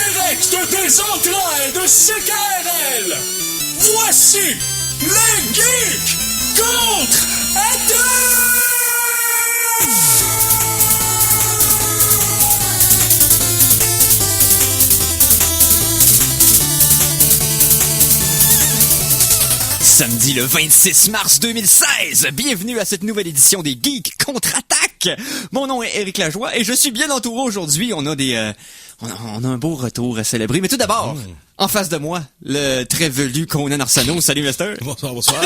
direct des entrailles de CKRL, voici les Geeks contre-attaque! Samedi le 26 mars 2016, bienvenue à cette nouvelle édition des Geeks Contre-Attaque. Mon nom est Éric Lajoie et je suis bien entouré aujourd'hui. On a on a un beau retour à célébrer. Mais tout d'abord, en face de moi, le très velu Conan Arsenault. Salut, Mister. Bonsoir, bonsoir.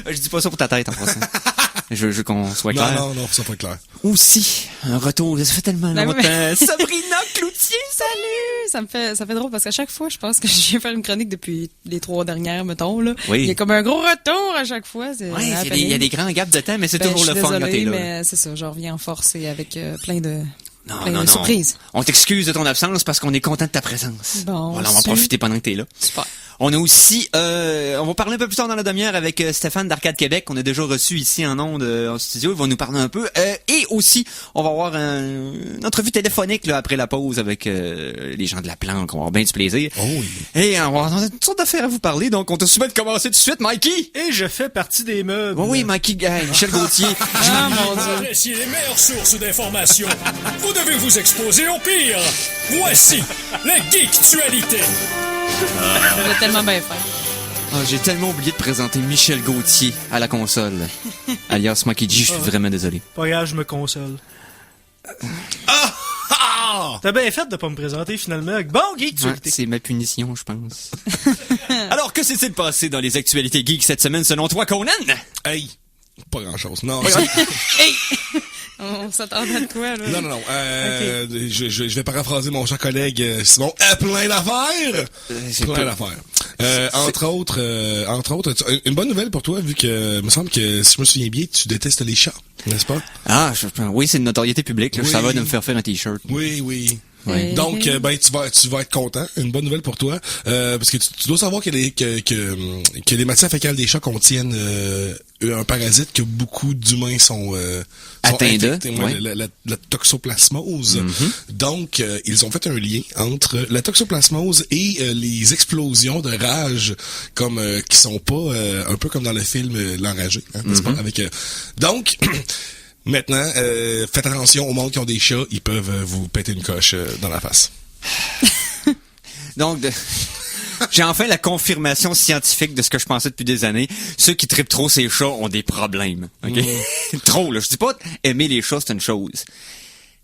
Je dis pas ça pour ta tête en passant. Je veux qu'on soit clair. Non, ça pas clair. Aussi, un retour, ça fait tellement longtemps. Sabrina Cloutier. Salut! Ça fait drôle parce qu'à chaque fois, je pense que je viens faire une chronique depuis les 3 dernières, mettons, là. Oui. Il y a comme un gros retour à chaque fois. Oui, il y a des grands gaps de temps, mais c'est toujours le fun quand t'es là. Mais c'est ça, je reviens en force et avec plein de Non. surprises. On t'excuse de ton absence parce qu'on est content de ta présence. Bon, voilà, on va profiter pendant que t'es là. Super. On a aussi, on va parler un peu plus tard dans la demi-heure avec Stéphane d'Arcade Québec, qu'on a déjà reçu ici en ondes en studio. Il va nous parler un peu. Et aussi, on va avoir une entrevue téléphonique là, après la pause avec les gens de la planque. On va avoir bien du plaisir. Oh oui. Et on va avoir toutes sortes d'affaires à vous parler. Donc, on te souhaite de commencer tout de suite, Mikey. Et je fais partie des meubles. Oui, Mikey, Michel Gauthier. Mon Pour Dieu. apprécier les meilleures sources d'informations, vous devez vous exposer au pire. Voici les Geektualités. On va tellement bien faire. Ah, j'ai tellement oublié de présenter Michel Gauthier à la console. Alias Mikey G, je suis vraiment désolé. Pas grave, je me console. Ah! T'as bien fait de pas me présenter finalement. Bon, geek, tu Ouais, c'est ma punition, je pense. Alors, que s'est-il passé dans les actualités geeks cette semaine selon toi, Conan? Hey! Pas grand-chose. Non, Hey! On s'attendait à quoi, là? non. Je vais paraphraser mon cher collègue Simon. Plein d'affaires! Plein d'affaires. Entre autres, une bonne nouvelle pour toi, vu que, me semble que, si je me souviens bien, tu détestes les chats, n'est-ce pas? Ah, oui, c'est une notoriété publique. Là. Oui. Ça va de me faire un t-shirt. Oui. Oui. Donc, tu vas être content. Une bonne nouvelle pour toi, parce que tu dois savoir que les matières fécales des chats contiennent un parasite que beaucoup d'humains sont atteints de. infectés, ouais. la toxoplasmose. Mm-hmm. Donc, ils ont fait un lien entre la toxoplasmose et les explosions de rage, comme qui sont pas un peu comme dans le film L'Enragé, hein, n'est-ce pas? Avec donc. Maintenant, faites attention au monde qui ont des chats, ils peuvent vous péter une coche dans la face. Donc, j'ai enfin la confirmation scientifique de ce que je pensais depuis des années. Ceux qui trippent trop ces chats ont des problèmes. OK? Trop, là. Je dis pas aimer les chats, c'est une chose.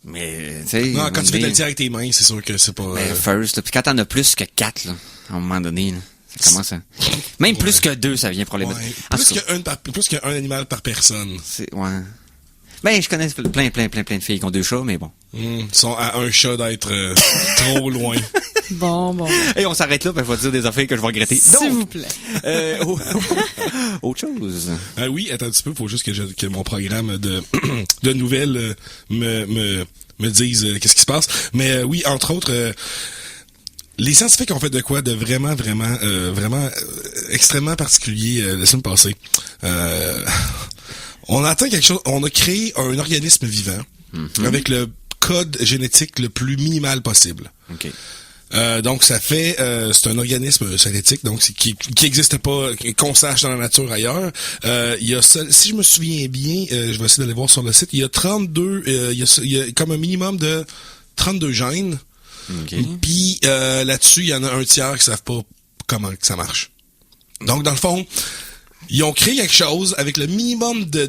Mais, tu sais... Non, quand tu fais le tir avec tes mains, c'est sûr que c'est pas... Mais first, puis quand t'en as plus que 4, là, à un moment donné, là, ça commence à... Même plus que 2, ça vient problématique. Ouais. Plus qu'un animal par personne. Ouais. Ben, je connais plein de filles qui ont 2 chats, mais bon. Ils sont à un chat d'être trop loin. Bon. Et on s'arrête là, parce que je vais te dire des affaires que je vais regretter. S'il vous plaît. Autre chose. Oui, attends un petit peu, faut juste que mon programme de nouvelles me dise qu'est-ce qui se passe. Mais oui, entre autres... les scientifiques ont fait de quoi de vraiment extrêmement particulier la semaine passée. On a atteint quelque chose, on a créé un organisme vivant avec le code génétique le plus minimal possible. OK. Donc ça fait c'est un organisme synthétique donc qui existe pas qu'on sache dans la nature ailleurs. Il y a si je me souviens bien, je vais essayer d'aller voir sur le site, il y a 32 il y a comme un minimum de 32 gènes. OK. Puis là-dessus, il y en a un tiers qui savent pas comment que ça marche. Donc dans le fond, ils ont créé quelque chose avec le minimum de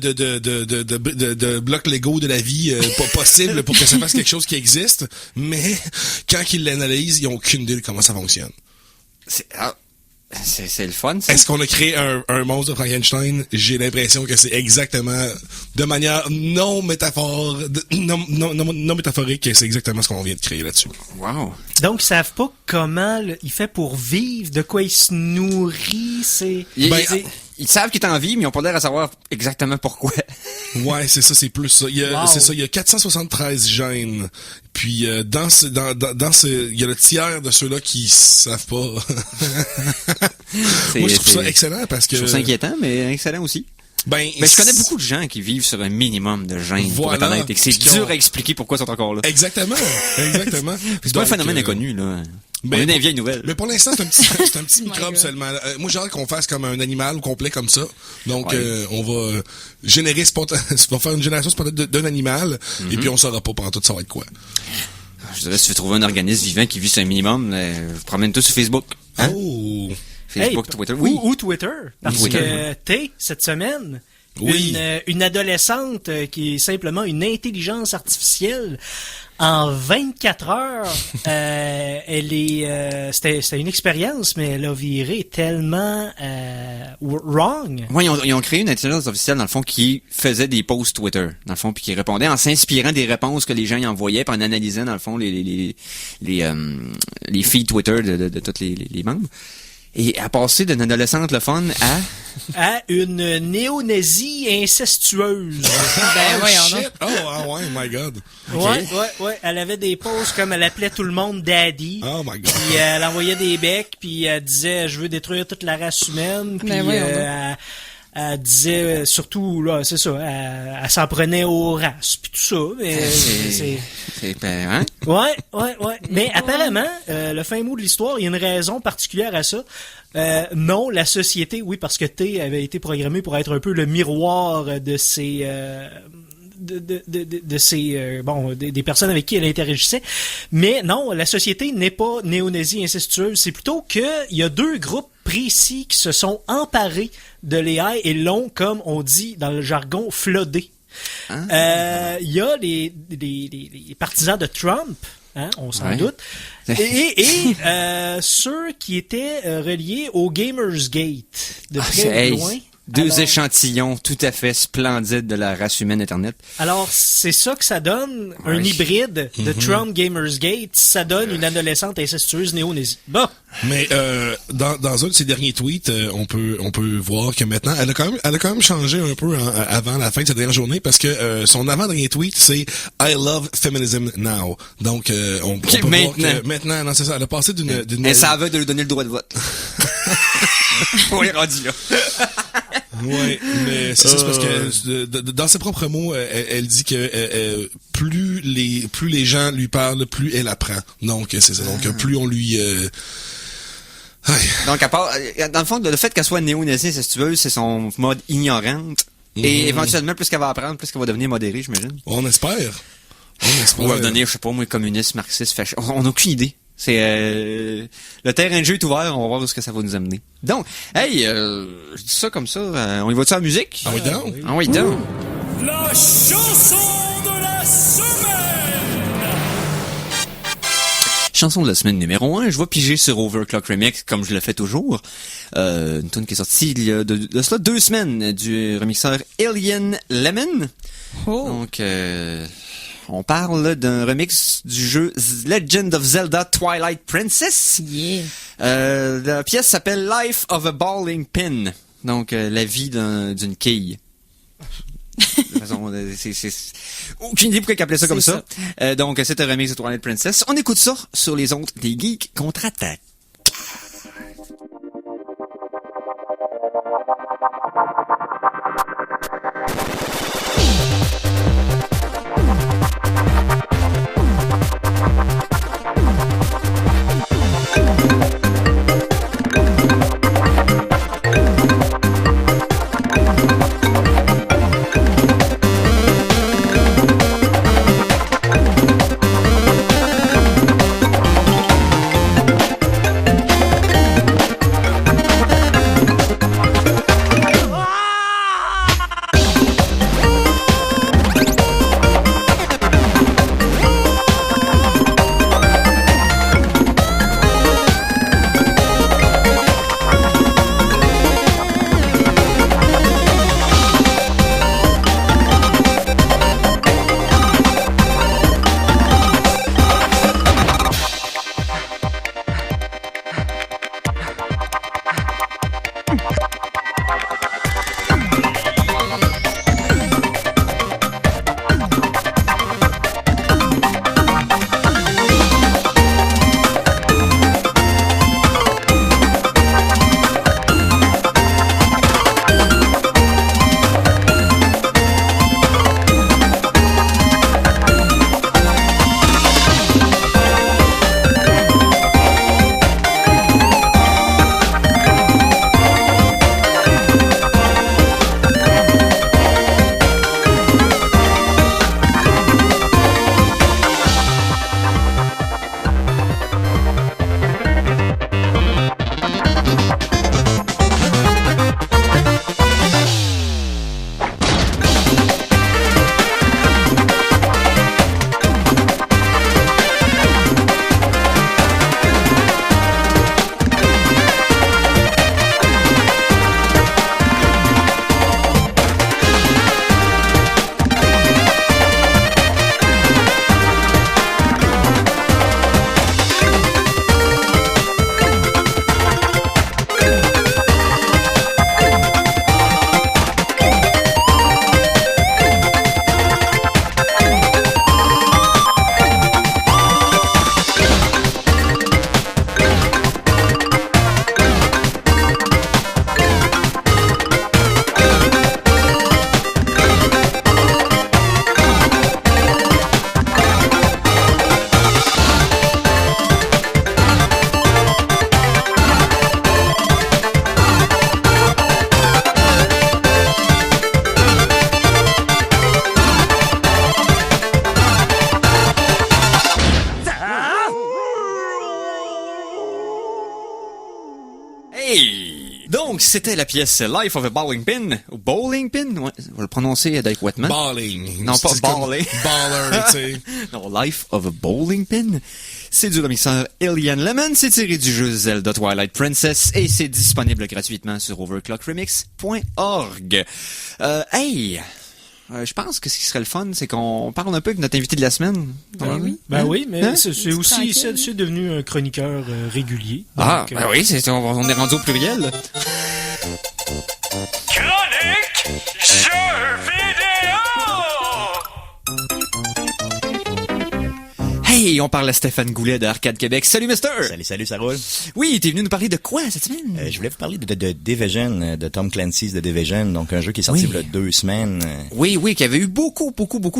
blocs Lego de la vie pas possible pour que ça fasse quelque chose qui existe, mais quand ils l'analysent, ils ont aucune idée de comment ça fonctionne. C'est le fun, ça. Est-ce qu'on a créé un monstre de Frankenstein? J'ai l'impression que c'est exactement, de manière non métaphorique, c'est exactement ce qu'on vient de créer là-dessus. Wow. Donc, ils savent pas comment il fait pour vivre, de quoi il se nourrit, c'est... Ils savent qu'il est en vie, mais ils ont pas l'air à savoir exactement pourquoi. Ouais, c'est ça, c'est plus ça. C'est ça, il y a 473 gènes. Puis il y a le tiers de ceux-là qui savent pas. Moi, je trouve ça excellent parce que... Je trouve ça inquiétant, mais excellent aussi. Mais je connais beaucoup de gens qui vivent sur un minimum de gêne, pour être Voilà. honnête, et que c'est Puis dur à expliquer pourquoi ils sont encore là. Exactement. C'est pas un phénomène inconnu, là. On est dans les vieilles nouvelles. Mais pour l'instant, c'est un petit microbe seulement. Moi, j'ai hâte qu'on fasse comme un animal complet comme ça. Donc, Ouais. on va on va faire une génération spontanée d'un animal, et puis on saura pas pendant tout ça va être quoi. Je dirais, si tu veux trouver un organisme vivant qui vit sur un minimum, promène-toi sur Facebook. Hein? Oh! Facebook, Hey, Twitter. ou Twitter. Parce Twitter, que cette semaine, Oui. une adolescente qui est simplement une intelligence artificielle, en 24 heures, c'était une expérience, mais elle a viré tellement wrong. Ouais, ils ont créé une intelligence artificielle, dans le fond, qui faisait des posts Twitter, dans le fond, puis qui répondait en s'inspirant des réponses que les gens y envoyaient, puis en analysant, dans le fond, les feeds Twitter de tous les membres. Et à passer d'une adolescente le fun à... À une néo-nazie incestueuse. Ben, voyons donc. Shit! Oh, ouais, my God. Ouais. Elle avait des posts comme elle appelait tout le monde Daddy. Oh, my God. Puis elle envoyait des becs, puis elle disait je veux détruire toute la race humaine. Puis Ben voyons elle disait surtout là, c'est ça, elle s'en prenait aux races, puis tout ça. Mais Hein? Ouais. Mais apparemment, le fin mot de l'histoire, il y a une raison particulière à ça. Non, la société, oui, parce que T avait été programmé pour être un peu le miroir de ces des personnes avec qui elle interagissait. Mais non, la société n'est pas néo-nazie incestueuse. C'est plutôt que il y a deux groupes précis qui se sont emparés de l'AI et l'ont, comme on dit dans le jargon, flodé. Il y a les partisans de Trump, hein, on s'en Ouais. doute, et ceux qui étaient reliés au Gamersgate, de près ou de loin. Deux Alors- échantillons tout à fait splendides de la race humaine Internet. Alors, c'est ça que ça donne, un Ouais. hybride de Trump Gamersgate, ça donne une adolescente incestueuse néo-nazie. Bon, Mais dans un de ses derniers tweets, on peut voir que maintenant, elle a quand même changé un peu avant la fin de sa dernière journée, parce que son avant-dernier tweet, c'est I love feminism now. Donc on peut voir que maintenant, non, c'est ça, elle a passé d'une Elle savait de lui donner le droit de vote. On est rendu là. Ouais, mais c'est ça, c'est parce que dans ses propres mots, elle dit que plus les gens lui parlent, plus elle apprend. Donc c'est ça. Donc plus on lui Donc, à part, dans le fond, le fait qu'elle soit néo-nazie incestueuse, c'est son mode ignorante. Et éventuellement, plus qu'elle va apprendre, plus qu'elle va devenir modérée, j'imagine. on espère. On va devenir, je sais pas, moi, communiste, marxiste, fasciste. On n'a aucune idée. C'est le terrain de jeu est ouvert, on va voir où ce que ça va nous amener. Donc, hey, je dis ça comme ça, on y va-tu en musique? Ah oui, donc? Ah oui, donc. La chanson de la semaine! Chanson de la semaine numéro 1, je vais piger sur Overclock Remix comme je le fais toujours. Une tune qui est sortie il y a de cela 2 semaines du remixeur Alien Lemon. Oh. Donc, on parle d'un remix du jeu Legend of Zelda Twilight Princess. Yeah. La pièce s'appelle Life of a Bowling Pin. Donc, la vie d'une quille. De façon, c'est aucune idée pourquoi ils appelaient ça comme ça. Donc, c'est un remix de Twilight Princess. On écoute ça sur les ondes des Geeks contre-attaque. Hey! Donc, c'était la pièce Life of a Bowling Pin. Bowling Pin? Ouais, on va le prononcer adéquatement. Balling. Non, pas C'est comme balling. Baller, tu sais. Non, Life of a Bowling Pin. C'est du remixeur Alien Lemon, c'est tiré du jeu Zelda Twilight Princess et c'est disponible gratuitement sur overclockremix.org. Je pense que ce qui serait le fun, c'est qu'on parle un peu avec notre invité de la semaine. Ben oui, mais Hein? c'est aussi Tranquille. c'est devenu un chroniqueur régulier. Ah, Donc, ben oui, on est rendu au pluriel. Chronique jeux vidéo! Hey, on parle à Stéphane Goulet d'Arcade Québec. Salut, Mister! Salut, ça roule. Oui, t'es venu nous parler de quoi cette semaine? Je voulais vous parler de Division, de Tom Clancy's The Division, donc un jeu qui est sorti il y a 2 semaines. Oui, qui avait eu beaucoup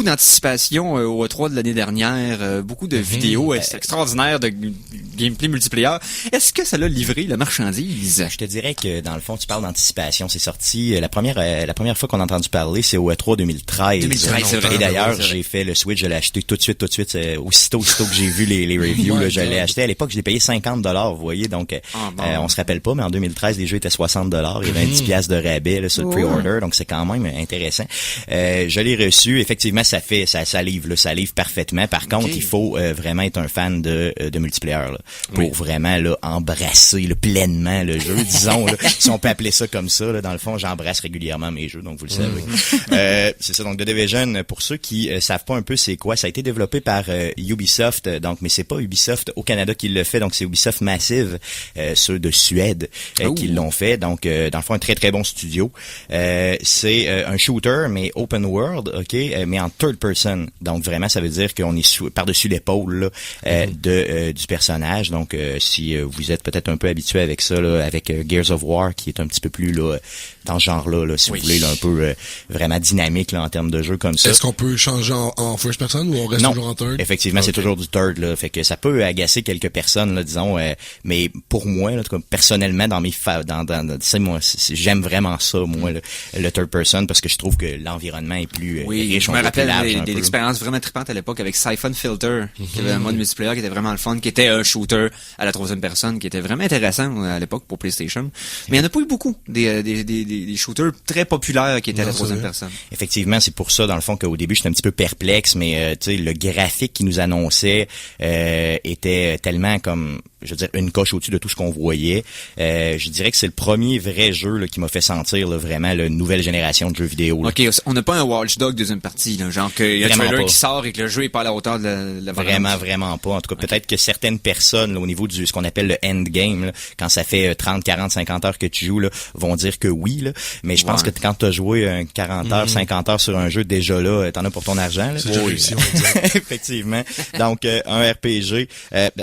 d'anticipation au E3 de l'année dernière, beaucoup de vidéos extraordinaires de gameplay multiplayer. Est-ce que ça l'a livré la marchandise? Je te dirais que dans le fond, tu parles d'anticipation. C'est sorti la première fois qu'on a entendu parler, c'est au E3 2013. 2013, c'est vrai. Et d'ailleurs, C'est vrai. j'ai fait le Switch, je l'ai acheté tout de suite, aussitôt que j'ai vu les reviews, là, je l'ai acheté. À l'époque, je l'ai payé 50$, vous voyez. Donc, on se rappelle pas, mais en 2013, les jeux étaient 60$. Il y avait un 10$ de rabais là, sur le pre-order, donc c'est quand même intéressant. Je l'ai reçu. Effectivement, ça livre parfaitement. Par contre, il faut vraiment être un fan de multiplayer là, pour vraiment là embrasser là, pleinement le jeu, disons. Là, si on peut appeler ça comme ça, là, dans le fond, j'embrasse régulièrement mes jeux, donc vous le savez. C'est ça. Donc, The Division, pour ceux qui savent pas un peu c'est quoi, ça a été développé par Ubisoft. Donc, mais c'est pas Ubisoft au Canada qui le fait, donc c'est Ubisoft Massive, ceux de Suède qui l'ont fait. Donc, dans le fond, un très très bon studio. C'est un shooter mais open world, mais en third person. Donc vraiment, ça veut dire qu'on est par-dessus l'épaule là, du personnage. Donc, si vous êtes peut-être un peu habitué avec ça, là, avec Gears of War, qui est un petit peu plus là dans ce genre-là, là, si vous voulez, là, un peu vraiment dynamique là en termes de jeu comme ça. Est-ce qu'on peut changer en first person ou on reste toujours en third? Effectivement, c'est toujours du third là, fait que ça peut agacer quelques personnes là, disons, mais pour moi là, comme personnellement dans moi, j'aime vraiment ça moi le third person parce que je trouve que l'environnement est plus riche, je me rappelle large, des expériences vraiment trippantes à l'époque avec Siphon Filter, qui avait un mode multiplayer qui était vraiment le fun, qui était un shooter à la troisième personne, qui était vraiment intéressant à l'époque pour PlayStation. Mais il n'y en a pas eu beaucoup des shooters très populaires qui étaient à la troisième personne. Effectivement, c'est pour ça dans le fond qu'au début j'étais un petit peu perplexe, mais tu sais le graphique qui nous annonçait était tellement comme je veux dire une coche au-dessus de tout ce qu'on voyait. Je dirais que c'est le premier vrai jeu là, qui m'a fait sentir là, vraiment la nouvelle génération de jeux vidéo. Là. OK, on n'a pas un Watch Dogs deuxième partie, là, genre qu'il y a un trailer qui sort et que le jeu est pas à la hauteur de la Vraiment pas. En tout cas, peut-être que certaines personnes là, au niveau du ce qu'on appelle le endgame, là, quand ça fait 30, 40, 50 heures que tu joues, là, vont dire que oui. Là. Mais je pense que quand tu as joué 40 heures, 50 heures sur un jeu, déjà là, t'en as pour ton argent. Là. C'est déjà réussi, on va dire. Effectivement. Donc, un RPG,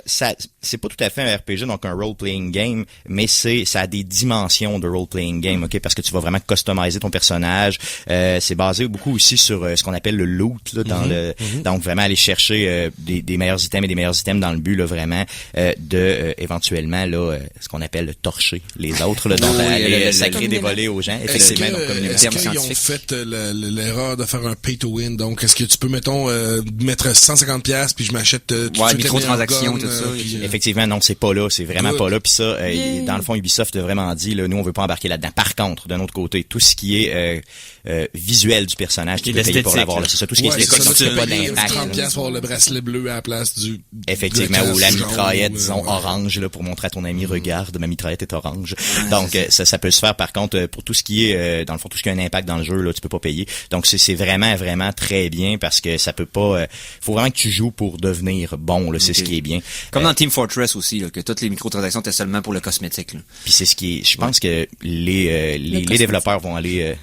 ça c'est pas tout à fait un RPG, donc un role-playing game, mais ça a des dimensions de role-playing game, ok, parce que tu vas vraiment customiser ton personnage. C'est basé beaucoup aussi sur ce qu'on appelle le loot, là, dans donc vraiment aller chercher des meilleurs items et des meilleurs items dans le but là vraiment de éventuellement là ce qu'on appelle torcher les autres, là, donc aller sacrer des volets aux gens. Effectivement, Est-ce qu'ils ont fait l'erreur de faire un pay to win? Donc, est-ce que tu peux, mettons, mettre 150$ puis je m'achète tout de suite microtransactions, tout ça. Effectivement, non, c'est pas là, c'est vraiment pas là. Puis ça, dans le fond, Ubisoft a vraiment dit, là, nous, on veut pas embarquer là-dedans. Par contre, d'un autre côté, tout ce qui est visuel du personnage, tu peux payer pour l'avoir. C'est ça, tout ce qui est esthétique, c'est pas d'impact. 30$ pour le bracelet bleu à la place du... Effectivement, ou la mitraillette, disons, orange, là, pour montrer à ton ami, regarde, ma mitraillette est orange. Donc, ça peut se faire, par contre, pour tout ce qui est, dans le fond, tout ce qui a un impact dans le jeu, là, tu peux pas payer. Donc, c'est vraiment, vraiment très bien parce que ça peut pas, faut vraiment que tu joues pour devenir bon, là, c'est ce qui est bien. Comme dans Team Fortress aussi, là, que toutes les microtransactions étaient seulement pour le cosmétique, là. Puis c'est ce qui est, je pense que les développeurs vont aller,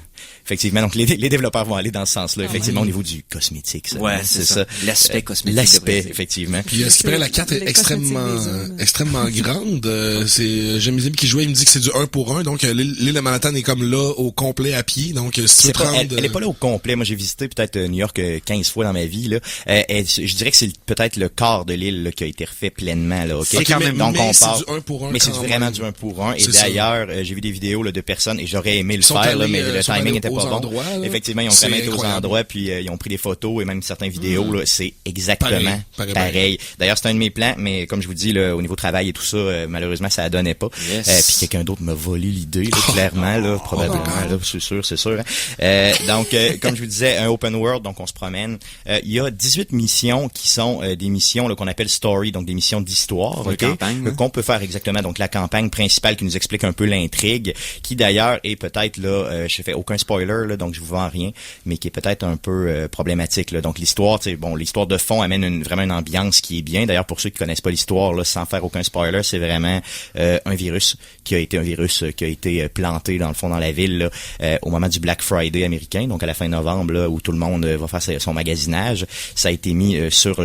effectivement, donc les développeurs vont aller dans ce sens-là, effectivement, au niveau du cosmétique. Ça, ouais, c'est ça. L'aspect cosmétique. L'aspect, effectivement. Puis ce qui paraît, la carte est extrêmement grande. J'ai mes amis qui jouaient, ils me disent que c'est du 1 pour 1, donc l'île de Manhattan est comme là, au complet à pied, donc si tu veux elle est pas là au complet. Moi, j'ai visité peut-être New York 15 fois dans ma vie, là. Je dirais que c'est peut-être le quart de l'île là, qui a été refait pleinement, là, ok? C'est quand même, donc on part. C'est du 1 pour 1. Mais c'est vraiment du 1 pour 1. Et d'ailleurs, j'ai vu des vidéos là, de personnes, et j'aurais aimé le faire, là, mais le timing timing était aux pas bon. endroits, là. Effectivement, ils ont C'est vraiment été aux incroyable. endroits, puis ils ont pris des photos et même certaines vidéos, là, c'est exactement Pareil. D'ailleurs, c'est un de mes plans, mais comme je vous dis, là, au niveau travail et tout ça, malheureusement, ça donnait pas. Yes. Puis quelqu'un d'autre m'a volé l'idée, là, clairement, là, probablement, là, c'est sûr. Hein. Donc, comme je vous disais, un open world, donc on se promène. Il y a 18 missions qui sont des missions là, qu'on appelle story, donc des missions d'histoire, Une campagne, hein. qu'on peut faire exactement. Donc la campagne principale qui nous explique un peu l'intrigue, qui d'ailleurs est peut-être là, je fais aucun spoiler là, donc je vous vends rien, mais qui est peut-être un peu problématique là. Donc l'histoire, tu sais, bon, l'histoire de fond amène vraiment une ambiance qui est bien. D'ailleurs pour ceux qui connaissent pas l'histoire là, sans faire aucun spoiler, c'est vraiment un virus qui a été planté dans le fond dans la ville là, au moment du Black Friday américain, donc à la fin novembre là, où tout le monde va faire son magasinage. Ça a été mis sur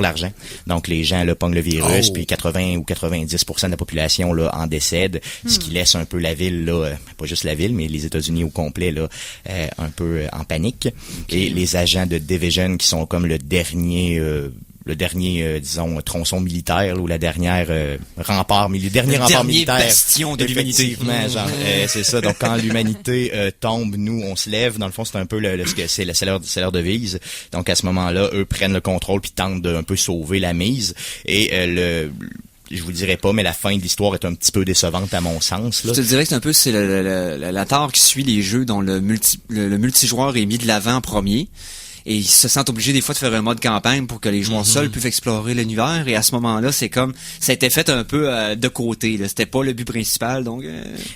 l'argent. Donc les gens là pognent le virus, puis 80 ou 90% de la population là en décède, ce qui laisse un peu la ville là, pas juste la ville, mais les États-Unis au complet là, un peu en panique. Et les agents de Division qui sont comme le dernier, disons, tronçon militaire là, ou la dernière rempart militaire. Bastion de l'humanité. Effectivement, genre, c'est ça. Donc quand l'humanité tombe, nous on se lève. Dans le fond, c'est un peu ce que c'est leur devise. Donc à ce moment-là, eux prennent le contrôle puis tentent de un peu sauver la mise. Et je vous dirais pas, mais la fin de l'histoire est un petit peu décevante à mon sens. Là. Je te dirais que c'est un peu la tare qui suit les jeux dont le multijoueur est mis de l'avant en premier. Et ils se sentent obligés des fois de faire un mode campagne pour que les joueurs seuls puissent explorer l'univers. Et à ce moment-là, c'est comme ça a été fait un peu de côté. Là. C'était pas le but principal. Donc,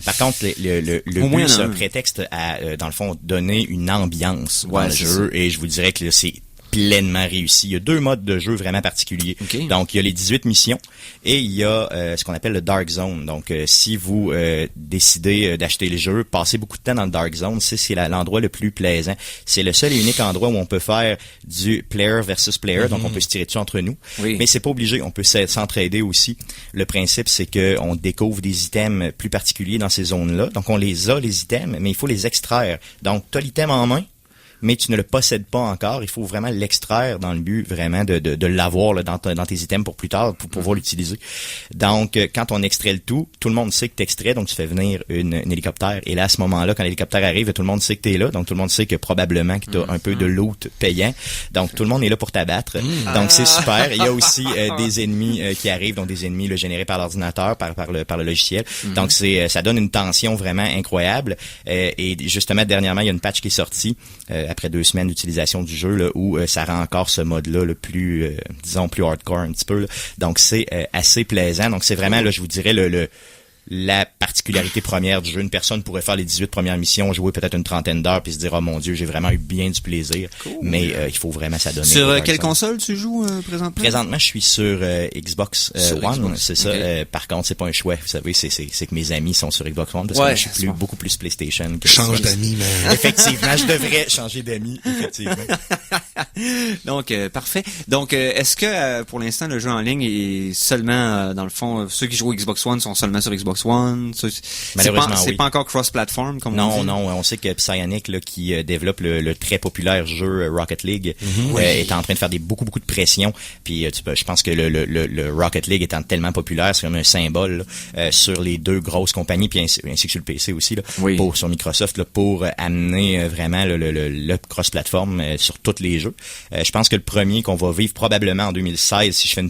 par contre, le but, c'est un prétexte à, dans le fond, donner une ambiance dans le jeu. Et je vous dirais que là, c'est pleinement réussi. Il y a 2 modes de jeu vraiment particuliers. Okay. Donc, il y a les 18 missions et il y a ce qu'on appelle le Dark Zone. Donc, si vous décidez d'acheter le jeu, passez beaucoup de temps dans le Dark Zone, c'est l'endroit le plus plaisant. C'est le seul et unique endroit où on peut faire du player versus player, donc on peut se tirer dessus entre nous. Oui. Mais c'est pas obligé, on peut s'entraider aussi. Le principe, c'est que on découvre des items plus particuliers dans ces zones-là. Donc, on les a, les items, mais il faut les extraire. Donc, tu as l'item en main, mais tu ne le possèdes pas encore. Il faut vraiment l'extraire dans le but vraiment de l'avoir là, dans tes items pour plus tard, pour pouvoir l'utiliser. Donc, quand on extrait le tout le monde sait que t'extrais, donc tu fais venir un hélicoptère. Et là, à ce moment-là, quand l'hélicoptère arrive, tout le monde sait que t'es là. Donc, tout le monde sait que probablement que t'as un peu de loot payant. Donc, tout le monde est là pour t'abattre. Donc, c'est super. Il y a aussi des ennemis qui arrivent, donc des ennemis là, générés par l'ordinateur, par le logiciel. Donc, ça donne une tension vraiment incroyable. Et justement, dernièrement, il y a une patch qui est sortie après 2 semaines d'utilisation du jeu là, où ça rend encore ce mode-là le plus, disons, plus hardcore un petit peu. Là. Donc, c'est assez plaisant. Donc, c'est vraiment, là, je vous dirais, la particularité première du jeu. Une personne pourrait faire les 18 premières missions, jouer peut-être une trentaine d'heures, puis se dire, oh mon Dieu, j'ai vraiment eu bien du plaisir. Cool. Mais il faut vraiment s'adonner. Sur quelle console tu joues présentement? Présentement, je suis sur Xbox One, Xbox. C'est ça. Okay. Par contre, c'est pas un choix. Vous savez, c'est que mes amis sont sur Xbox One, parce que moi, je suis beaucoup plus PlayStation. Change d'amis, man. Effectivement, je devrais changer d'amis, effectivement. Donc, parfait. Donc, est-ce que pour l'instant, le jeu en ligne est seulement, dans le fond, ceux qui jouent au Xbox One sont seulement sur Xbox One? Malheureusement, c'est pas encore cross-platform, comme on dit? Non, on sait que Psyonix, là, qui développe le très populaire jeu Rocket League, est en train de faire beaucoup de pression. Puis, je pense que le Rocket League étant tellement populaire, c'est comme un symbole là, sur les 2 grosses compagnies, puis ainsi que sur le PC aussi, là, sur Microsoft, là, pour amener vraiment le cross-platform sur tous les jeux. Je pense que le premier qu'on va vivre probablement en 2016, si je fais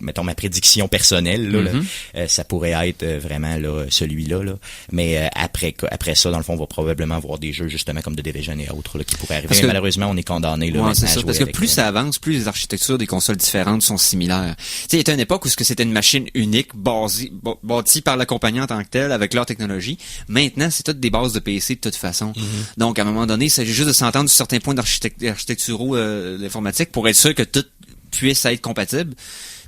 mettons ma prédiction personnelle là, ça pourrait être vraiment là celui-là là. Mais après ça dans le fond on va probablement avoir des jeux justement comme The Division et autres là, qui pourraient arriver. Mais malheureusement on est condamné là c'est ça, parce que plus ça avance, plus les architectures des consoles différentes sont similaires. Tu sais, il y a une époque où c'était une machine unique bâtie par la compagnie en tant que telle avec leur technologie. Maintenant c'est toutes des bases de PC de toute façon. Donc à un moment donné il s'agit juste de s'entendre sur certains points d'architecturaux d'informatique pour être sûr que tout puisse être compatible.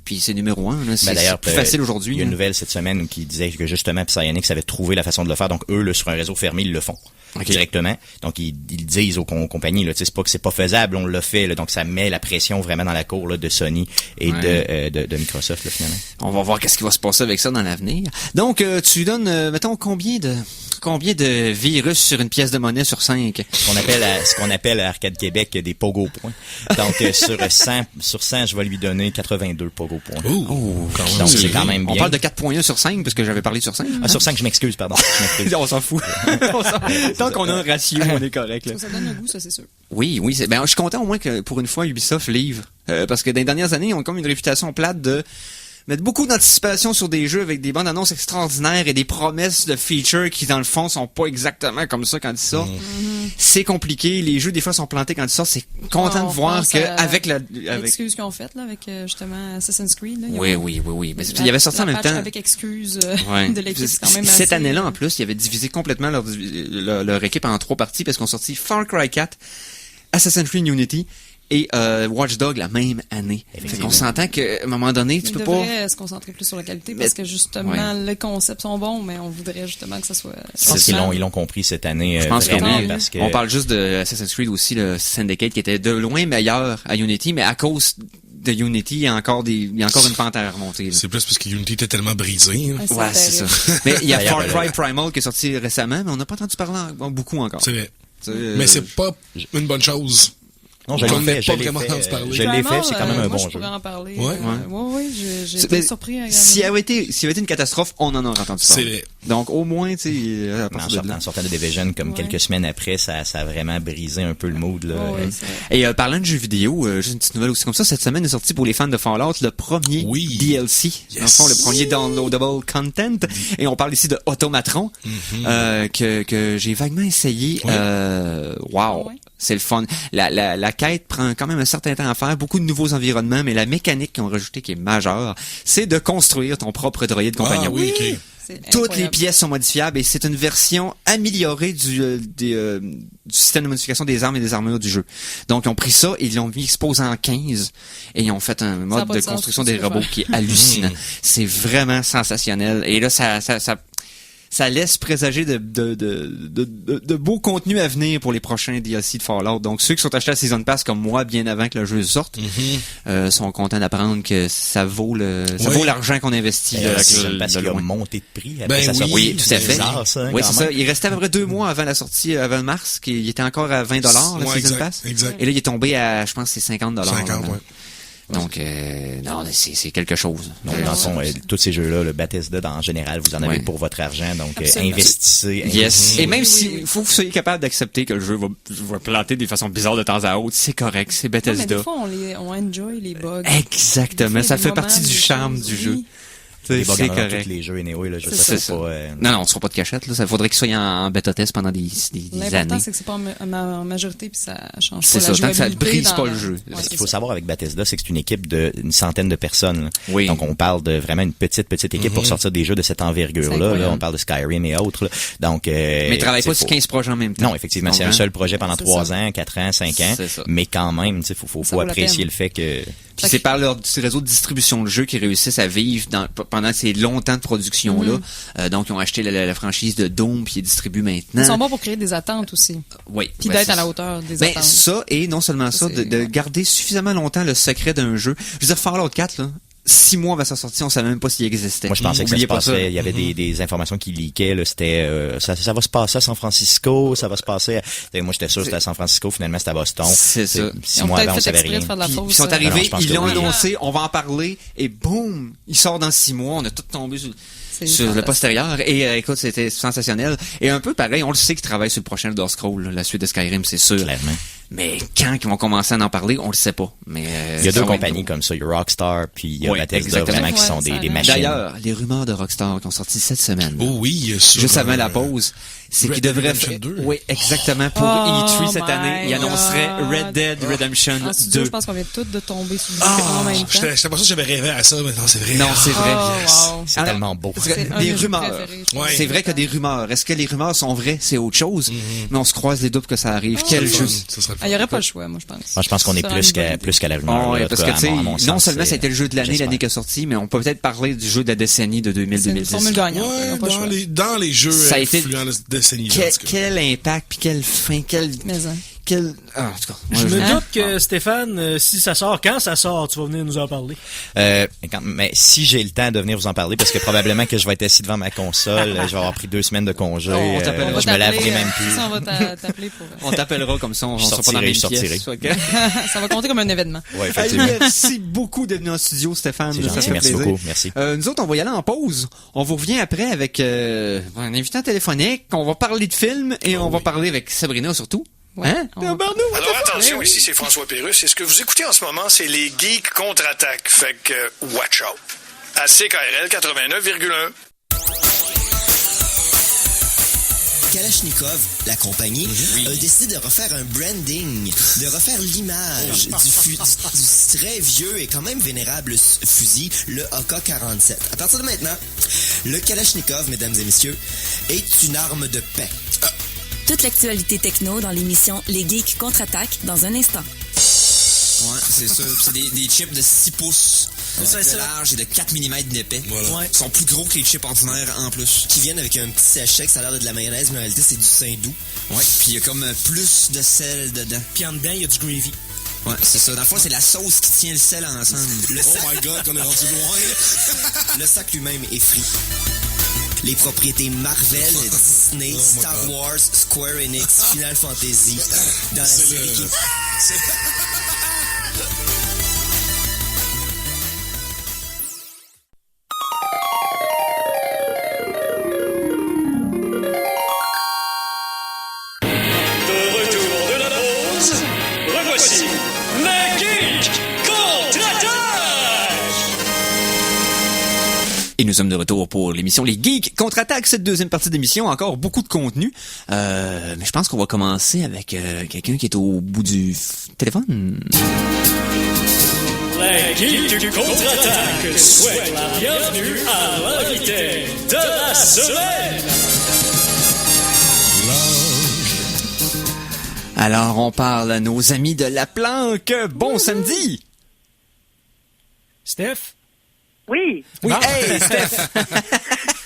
Puis c'est numéro 1, là. C'est plus facile aujourd'hui. Il y a une nouvelle cette semaine qui disait que justement Psyonix avait trouvé la façon de le faire. Donc eux, là, sur un réseau fermé, ils le font directement. Donc ils disent aux compagnies, là, c'est pas que c'est pas faisable, on l'a fait. Là, donc ça met la pression vraiment dans la cour là, de Sony et de Microsoft là, finalement. On va voir qu'est-ce qui va se passer avec ça dans l'avenir. Donc tu donnes, mettons, combien combien de virus sur une pièce de monnaie sur 5? Ce qu'on appelle à Arcade Québec des pogo points. Donc, sur 100, je vais lui donner 82 pogo points. Donc, c'est quand même bien. On parle de 4.1 sur sur 5, parce que j'avais parlé sur 5. Ah, sur 5, je m'excuse, pardon. On s'en fout. Tant qu'on a un ratio, on est correct. Là. Ça donne un goût, ça, c'est sûr. Oui, ben, je suis content au moins que pour une fois, Ubisoft livre. Parce que dans les dernières années, ils ont comme une réputation plate de mettre beaucoup d'anticipation sur des jeux avec des bandes annonces extraordinaires et des promesses de features qui, dans le fond, sont pas exactement comme ça quand ils sortent. C'est compliqué. Les jeux, des fois, sont plantés quand ils sortent. C'est content de voir que avec l'excuse qu'ils ont faite, là, avec, justement, Assassin's Creed, là. Oui. Mais il y avait sorti en même temps. Avec excuse, de l'équipe, c'est quand même Cette assez... année-là, en plus, ils avaient divisé complètement leur équipe en 3 parties parce qu'on sorti Far Cry 4, Assassin's Creed Unity, et Watch Dogs la même année. Fait qu'on s'entend qu'à un moment donné, tu peux pas... On devrait se concentrer plus sur la qualité parce que justement, les concepts sont bons, mais on voudrait justement que ça soit... Je pense qu'ils l'ont compris cette année. Je pense vraiment, que parce que... On parle juste de Assassin's Creed aussi, le Syndicate, qui était de loin meilleur à Unity, mais à cause de Unity, il y a encore une pente à remonter. Là. C'est plus parce que Unity était tellement brisé. Hein. Ouais, c'est ça. Mais il y a Far Cry Primal qui est sorti récemment, mais on n'a pas entendu parler beaucoup encore. C'est vrai. Mais c'est pas une bonne chose. Non, je l'ai fait, c'est quand même un bon jeu. Je pourrais en parler. Ouais. J'ai été surpris. S'il y avait été une catastrophe, on en aurait entendu parler. C'est vrai. Donc, au moins, tu sais, en sortant de Division, comme quelques semaines après, ça a vraiment brisé un peu le mood, là. Et parlant de jeux vidéo, juste une petite nouvelle aussi comme ça, cette semaine est sorti pour les fans de Fallout le premier DLC. Dans le fond, le premier downloadable content. Et on parle ici de Automatron, que j'ai vaguement essayé. Wow. C'est le fun. La quête prend quand même un certain temps à faire, beaucoup de nouveaux environnements, mais la mécanique qu'ils ont rajoutée qui est majeure, c'est de construire ton propre droïde compagnon. Ah oui, OK. Toutes les pièces sont modifiables et c'est une version améliorée du système de modification des armes et des armures du jeu. Donc, ils ont pris ça et ils l'ont mis exposé en 15 et ils ont fait un mode de construction des robots qui est hallucinant. C'est vraiment sensationnel. Et là, ça laisse présager de beaux contenus à venir pour les prochains DLC de Fallout. Donc, ceux qui sont achetés à Season Pass comme moi, bien avant que le jeu sorte, sont contents d'apprendre que ça vaut l'argent qu'on investit. Parce qu'il a monté de prix. Oui, tout à fait. Bizarre, ça, oui, c'est ça. Il restait à peu près 2 mois avant la sortie, avant mars, qu'il était encore à $20, la Season Pass. Exact. Et là, il est tombé à, je pense, c'est $50. 50, ouais. Donc, non, c'est quelque chose. Donc, dans le fond, tous ces jeux-là, le Bethesda, en général, vous en avez pour votre argent. Donc, investissez. Yes. Et même s'il faut que vous soyez capable d'accepter que le jeu va planter de façon bizarre de temps à autre, c'est correct, c'est Bethesda. Mais des fois, on enjoy les bugs. Exactement. Ça fait partie du charme du jeu. C'est correct. Tous les jeux, anyway, là, c'est ça. Non, on ne sera pas de cachette, là. Ça faudrait qu'ils soient en bêta-test pendant des années. L'important, c'est que c'est pas en majorité puis ça change pas la jouabilité. C'est ça, tant que ça ne brise pas le jeu. Ce qu'il faut savoir avec Bethesda, c'est que c'est une équipe d'une centaine de personnes. Oui. Donc, on parle de vraiment une petite équipe pour sortir des jeux de cette envergure-là. Là, on parle de Skyrim et autres. Là. Donc, mais ils travaillent pas sur 15 projets en même temps. Non, effectivement. C'est un seul projet pendant 3 ans, 4 ans, 5 ans. Mais quand même, il faut apprécier le fait que... Puis c'est par ces réseaux de distribution de jeux qui réussissent à vivre pendant ces longs temps de production-là. Donc, ils ont acheté la franchise de Doom puis ils distribuent maintenant. Ils sont bons pour créer des attentes aussi. Oui. Puis d'être à la hauteur des attentes. Ça, et non seulement ça, de garder suffisamment longtemps le secret d'un jeu. Je veux dire, Fallout 4, là, 6 mois avant sa sortie, on savait même pas s'il existait. Moi, je pensais que ça se passait. Il y avait des informations qui leakaient. Là, c'était ça va se passer à San Francisco. Ça va se passer. Moi, j'étais sûr que c'était à San Francisco. Finalement, c'était à Boston. C'est ça. 6 mois avant, on savait rien. Ils sont arrivés, ils l'ont annoncé. On va en parler. Et boum, il sort dans 6 mois. On a tout tombé sur le postérieur. Et écoute, c'était sensationnel. Et un peu pareil, on le sait qu'ils travaillent sur le prochain Elder Scrolls, la suite de Skyrim, c'est sûr. Clairement. Mais quand ils vont commencer à en parler, on le sait pas. Mais il y a 2 compagnies comme ça, il y a Rockstar puis il y a Bethesda vraiment qui sont des machines. D'ailleurs, les rumeurs de Rockstar qui ont sorti cette semaine. Oh oui, juste avant la pause, c'est qu'ils devraient faire. Oui, exactement. Pour E3 cette année, ils annonceraient Red Dead Redemption 2. Je pense qu'on vient tous de tomber sur le en même temps. J'étais pas sûr que j'avais rêvé à ça, mais non, c'est vrai. Non, c'est vrai. C'est tellement beau. Des rumeurs. C'est vrai qu'il y a des rumeurs. Est-ce que les rumeurs sont vraies? C'est autre chose. Mais on se croise les doutes que ça arrive. Quel jeu. Il n'y aurait pas le choix, moi, je pense. Moi, je pense qu'on est plus qu'à la rumeur. Oui, parce que, tu sais, non seulement ça a été le jeu de l'année qui est sorti, mais on peut peut-être parler du jeu de la décennie de 2000-2010. C'est une formule gagnante. Dans les jeux ça a été influents de la décennie. Quel impact, puis quelle fin, en tout cas, moi, Je me je- doute que Stéphane, si ça sort, quand ça sort, tu vas venir nous en parler. Mais si j'ai le temps de venir vous en parler, parce que probablement que je vais être assis devant ma console, je vais avoir pris 2 semaines de congé, On t'appelle, On va je me laverai t'appeler, même plus. ça, on va t'appeler pour... On t'appellera comme ça, on Je sera pas dans la même sortirai. pièce. Fait que- ça va compter comme un événement. Ouais, Hey, effectivement. merci beaucoup d'être venu en studio, Stéphane. C'est Ça gentil, fait merci plaisir. beaucoup, merci. Nous autres, on va y aller en pause. On vous revient après avec un invitant téléphonique. On va parler de films et on va parler avec Sabrina surtout. Ouais, Hein? on va- Tabarnou, what the Alors fuck? attention, ici c'est François Pérusse et ce que vous écoutez en ce moment, c'est les Geeks contre-attaque. Fait que, watch out. À CKRL 89,1. Kalachnikov, la compagnie, a décidé de refaire un branding, de refaire l'image du très vieux et quand même vénérable fusil, le AK-47. À partir de maintenant, le Kalachnikov, mesdames et messieurs, est une arme de paix. Toute l'actualité techno dans l'émission Les Geeks contre-attaque dans un instant. Ouais, c'est ça. C'est des chips de 6 pouces C'est de ça. large et de 4 mm d'épais. Ouais. Ils sont plus gros que les chips ordinaires en plus. Qui viennent avec un petit sachet que ça a l'air de la mayonnaise, mais en réalité, c'est du Saint-Doux. Ouais, puis il y a comme plus de sel dedans. Puis en dedans, il y a du gravy. Ouais, c'est ça. Dans le fond, c'est la sauce qui tient le sel ensemble. Le sac, Oh my God, qu'on est rendu loin. le sac lui-même est frit. Les propriétés Marvel, Disney, Star Wars, Square Enix, Final Fantasy, dans la série qui... De retour de la pause, revoici les Geeks contre-attaque! Et nous sommes de retour pour l'émission Les Geeks contre-attaque, cette deuxième partie d'émission. Encore beaucoup de contenu. Mais je pense qu'on va commencer avec quelqu'un qui est au bout du téléphone. Les Geeks contre-attaque souhaitent la bienvenue à l'invité de la semaine! Alors, on parle à nos amis de La Planque. Bon samedi! Steph? Oui. Oui, hey, Steph!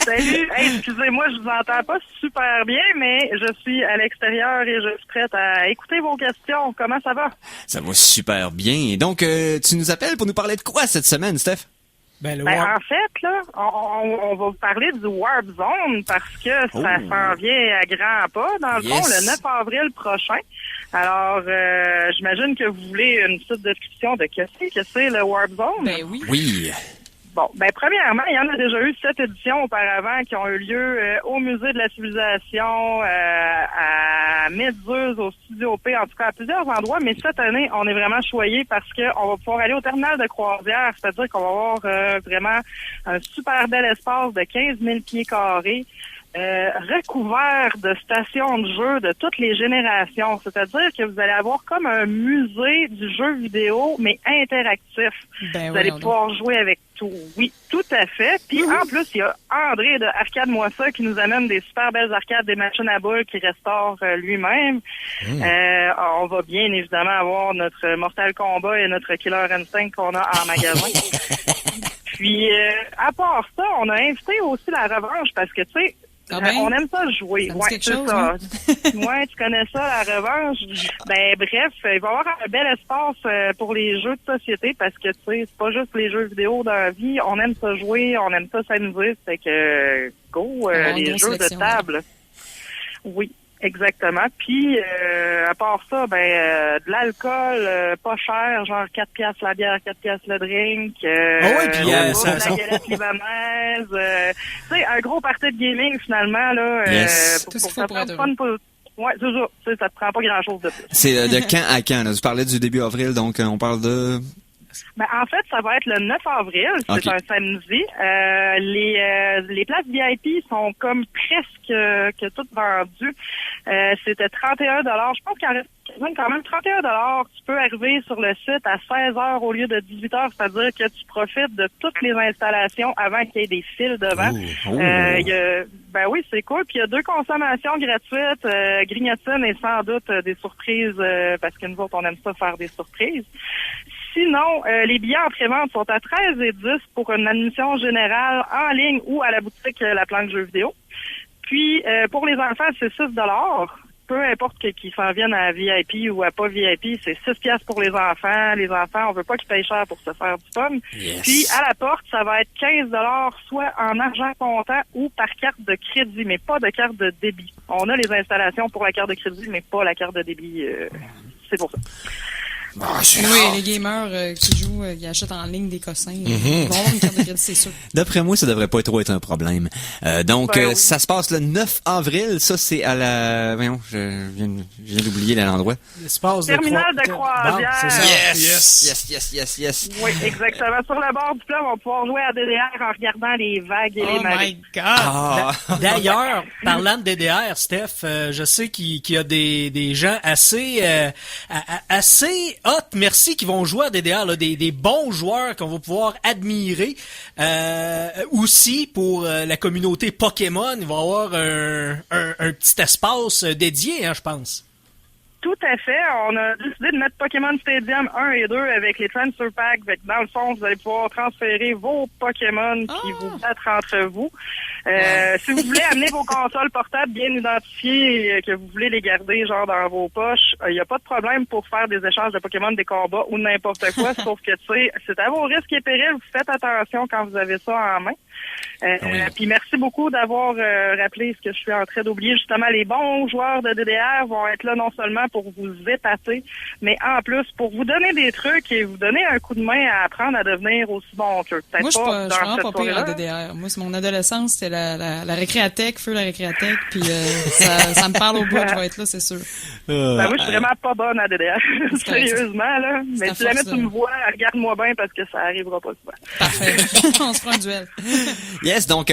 Salut. Hey, excusez-moi, je vous entends pas super bien, mais je suis à l'extérieur et je suis prête à écouter vos questions. Comment ça va? Ça va super bien. Et donc, tu nous appelles pour nous parler de quoi cette semaine, Steph? Ben, le Ben, War- en fait, là, on va vous parler du Warp Zone parce que ça Oh. s'en vient à grands pas, dans le Yes. fond, le 9 avril prochain. Alors, j'imagine que vous voulez une petite description de qu'est-ce que c'est le Warp Zone. Ben oui. Oui. Bon, ben premièrement, il y en a déjà eu 7 éditions auparavant qui ont eu lieu au Musée de la Civilisation, à Méduse, au Studio P, en tout cas à plusieurs endroits. Mais cette année, on est vraiment choyés parce que on va pouvoir aller au terminal de croisière, c'est-à-dire qu'on va avoir vraiment un super bel espace de 15 000 pieds carrés. Recouvert de stations de jeux de toutes les générations. C'est-à-dire que vous allez avoir comme un musée du jeu vidéo, mais interactif. Ben Vous oui, allez on pouvoir jouer avec tout. Oui, tout à fait. Puis en plus, il y a André de Arcade Moi Ça qui nous amène des super belles arcades, des machines à boules qui restaure lui-même. On va bien évidemment avoir notre Mortal Kombat et notre Killer Instinct qu'on a en magasin. Puis à part ça, on a invité aussi la revanche parce que tu sais, Ah ben, on aime ça jouer. ça me dit Ouais, quelque c'est chose, ça. hein? Ouais, tu connais ça, la revanche. Ben bref, il va y avoir un bel espace pour les jeux de société parce que tu sais, c'est pas juste les jeux vidéo dans la vie. On aime ça jouer, on aime ça s'amuser. Fait que go, avoir une les grosse jeux de sélection, table. Oui. Exactement. Puis, à part ça, de l'alcool pas cher, genre 4 piastres la bière, 4 piastres le drink. Ah ouais, puis, la galette libanaise. Tu sais, un gros party de gaming, finalement, là. Yes. Pour Tout ce qu'il ça faut pour prend être fun pour... Ouais, c'est ça. Tu sais, ça te prend pas grand-chose de plus. C'est de quand à quand? Là? Tu parlais du début avril, donc on parle de... Ben, en fait, ça va être le 9 avril. C'est Ok. un samedi. Les places VIP sont comme presque que toutes vendues. C'était 31 $. Je pense qu'il en reste quand même 31 $. Tu peux arriver sur le site à 16 h au lieu de 18 h, c'est-à-dire que tu profites de toutes les installations avant qu'il y ait des files devant. Oh. Ben oui, c'est cool. Puis il y a 2 consommations gratuites, grignotines et sans doute des surprises, parce que nous autres, on aime ça faire des surprises. Sinon, les billets en pré-vente sont à 13 et 10 pour une admission générale en ligne ou à la boutique La Planque Jeux vidéo. Puis, pour les enfants, c'est 6 $. peu importe qu'ils s'en viennent à VIP ou à pas VIP, c'est 6 piastres pour les enfants. Les enfants, on veut pas qu'ils payent cher pour se faire du fun. Yes. Puis, à la porte, ça va être 15 $, soit en argent comptant ou par carte de crédit, mais pas de carte de débit. On a les installations pour la carte de crédit, mais pas la carte de débit. C'est pour ça. Oui, les gamers qui jouent, qui achètent en ligne des cossins, vont avoir une carte de crédit, c'est sûr. D'après moi, ça devrait pas trop être un problème. Donc, Ben oui. ça se passe le 9 avril. Ça, c'est à la... Voyons, je viens d'oublier l'endroit. L'espace Terminal de croisière. Bon, c'est ça. Yes. Oui, exactement. Sur le bord du fleuve, on va pouvoir jouer à DDR en regardant les vagues et les Oh marées. my God! Ah! D'ailleurs, parlant de DDR, Steph, je sais qu'il y a des gens assez hot, merci, qui vont jouer à DDR, là, des bons joueurs qu'on va pouvoir admirer. Aussi, pour la communauté Pokémon, il va y avoir un petit espace dédié, hein, je pense. Tout à fait. On a décidé de mettre Pokémon Stadium 1 et 2 avec les Transfer Packs. Dans le fond, vous allez pouvoir transférer vos Pokémon puis vous battre entre vous. Si vous voulez amener vos consoles portables bien identifiées et que vous voulez les garder genre dans vos poches, il n'y a pas de problème pour faire des échanges de Pokémon, des combats ou n'importe quoi. Sauf que, tu sais, c'est à vos risques et périls. Vous faites attention quand vous avez ça en main. Puis merci beaucoup d'avoir rappelé ce que je suis en train d'oublier. Justement, les bons joueurs de DDR vont être là non seulement pour vous épater, mais en plus pour vous donner des trucs et vous donner un coup de main à apprendre à devenir aussi bon qu'eux. Peut-être Moi, je suis pas dans vraiment cette pas pire soirée-là. en DDR. Moi, c'est mon adolescence, c'était la récréathèque, feu la récréathèque, puis ça me parle au bout, je vais être là, c'est sûr. Ben, moi, je suis vraiment pas bonne à DDR. Sérieusement, là. Mais ta si jamais force, tu là. me vois, regarde-moi bien parce que ça arrivera pas souvent. Parfait. On se fera un duel. Yes, donc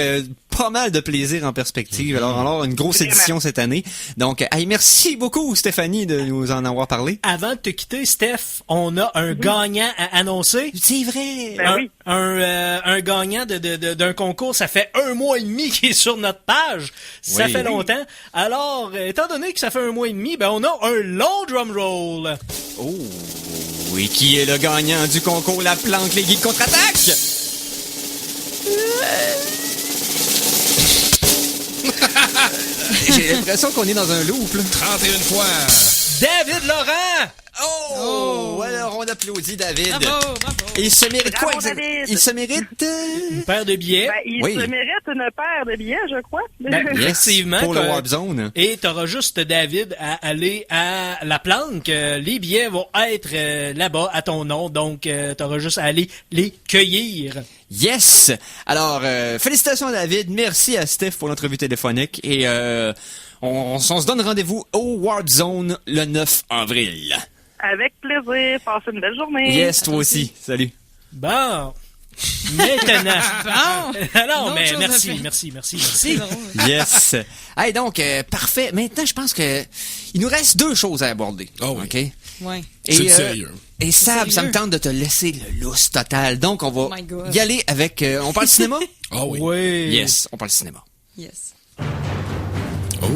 pas mal de plaisir en perspective. Alors une grosse Vraiment. édition cette année. Donc, hey, merci beaucoup Stéphanie de nous en avoir parlé. Avant de te quitter, Steph, on a un gagnant à annoncer. C'est vrai. Ben oui. Un gagnant d'un concours, ça fait 1 mois et demi qu'il est sur notre page. Ça Oui. fait longtemps. Alors, étant donné que ça fait 1 mois et demi, ben on a un long drum roll. Oh, oui, qui est le gagnant du concours La Planque, les Geeks contre-attaque? J'ai l'impression qu'on est dans un loop, là. 31 fois. David Laurent! Oh! Alors, on applaudit David. Bravo. Et il se mérite Bravo, quoi exactement? David. Il se mérite... Une paire de billets. Ben, il Oui. se mérite une paire de billets, je crois. Ben, effectivement. pour le que- Warp Zone. Et t'auras juste, David, à aller à la planque. Les billets vont être là-bas à ton nom, donc t'auras juste à aller les cueillir. Yes! Alors, félicitations à David. Merci à Steph pour l'entrevue téléphonique. Et on se donne rendez-vous au Warp Zone le 9 avril. Avec plaisir. Passez une belle journée. Yes, toi aussi. Salut. Bon. Maintenant. Bon. Alors, D'autres mais choses à merci. faire. C'est drôle. Yes. Hey, donc, parfait. Maintenant, je pense que il nous reste 2 choses à aborder. Oh oui. OK? Ouais. C'est sérieux. Et Sab, ça me Sérieux? tente de te laisser le lousse total. Donc, on Oh va my God. y aller avec... on parle cinéma? Ah oui. Oui. Yes, on parle cinéma. Yes. Oh.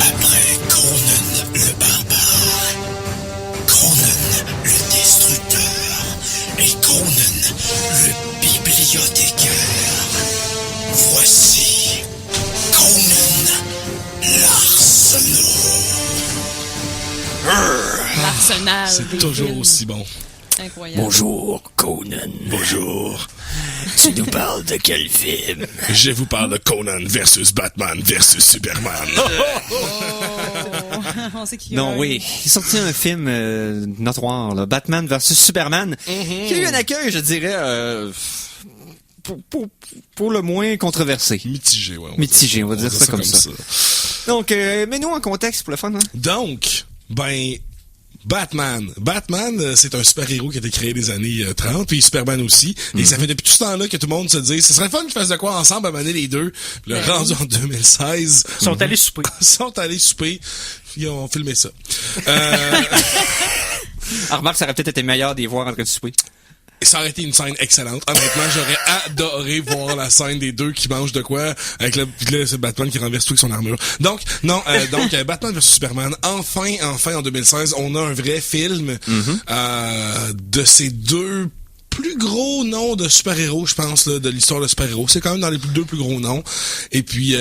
Après Conan le barbare, Conan le destructeur et Conan le bibliothécaire, voici Conan l'Arsenal. L'arsenal. C'est des toujours films. aussi bon. Incroyable. Bonjour, Conan. Bonjour. Tu nous parles de quel film? Je vous parle de Conan versus Batman versus Superman. Oh. On sait qui Non, gagne. oui. Il est sorti un film notoire, là, Batman versus Superman, qui a eu un accueil, je dirais, pour le moins controversé. Mitigé, ouais. Mitigé, on va dire ça comme ça. Donc, mets-nous en contexte pour le fun. Hein? Donc, ben, Batman. Batman, c'est un super-héros qui a été créé des années 30, puis Superman aussi. Et ça fait depuis tout ce temps-là que tout le monde se dit, ce serait fun qu'ils fassent de quoi ensemble à mener les deux. Puis le rendu en 2016. Ils sont allés souper. Sont allés souper. Ils ont filmé ça. Ah, remarque, ça aurait peut-être été meilleur d'y voir en train de souper. Ça aurait été une scène excellente. Honnêtement, j'aurais adoré voir la scène des deux qui mangent de quoi avec c'est Batman qui renverse tout avec son armure. Donc, non, Batman vs Superman. Enfin, en 2016, on a un vrai film de ces deux plus gros nom de super-héros, je pense, là, de l'histoire de super-héros. C'est quand même dans les deux plus gros noms. Et puis,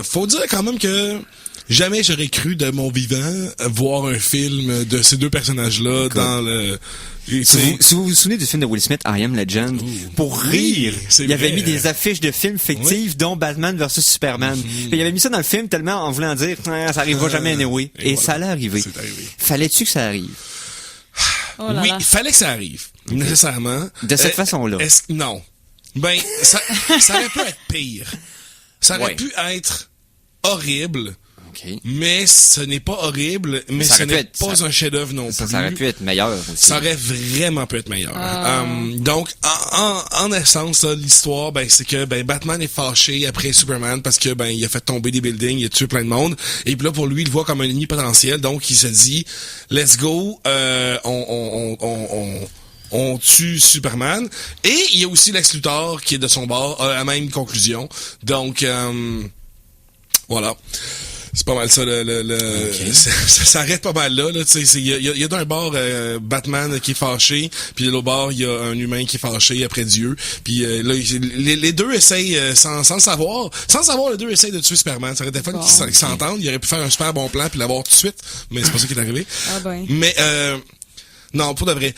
faut dire quand même que jamais j'aurais cru de mon vivant voir un film de ces deux personnages-là dans le... Si vous vous souvenez du film de Will Smith, I Am Legend, pour rire, il avait mis des affiches de films fictifs, dont Batman vs Superman. Il avait mis ça dans le film tellement en voulant dire ça arrivera jamais anyway. Et voilà, ça allait arriver. Fallait-tu que ça arrive? Oh là oui, là. il fallait que ça arrive. Nécessairement. De cette façon-là. Non. Ben, ça aurait pu être pire. Ça aurait pu être horrible. Okay. Mais ce n'est pas horrible, mais ce n'est pas un chef-d'œuvre non plus. Ça aurait pu être meilleur aussi. Ça aurait vraiment pu être meilleur. Donc, en essence, là, l'histoire, ben, c'est que Batman est fâché après Superman parce que il a fait tomber des buildings, il a tué plein de monde. Et puis là, pour lui, il le voit comme un ennemi potentiel. Donc, il se dit, let's go, on tue Superman. Et il y a aussi Lex Luthor qui est de son bord, a la même conclusion. Donc, voilà. C'est pas mal ça, ça s'arrête pas mal là, tu sais, il y a d'un bord Batman qui est fâché, puis de l'autre bord il y a un humain qui est fâché après Dieu, puis là les deux essayent sans le savoir, les deux essayent de tuer Superman. Ça aurait été fun qu'ils s'entendent, il aurait pu faire un super bon plan puis l'avoir tout de suite, mais c'est pas ça qui est arrivé. Mais non, pour de vrai,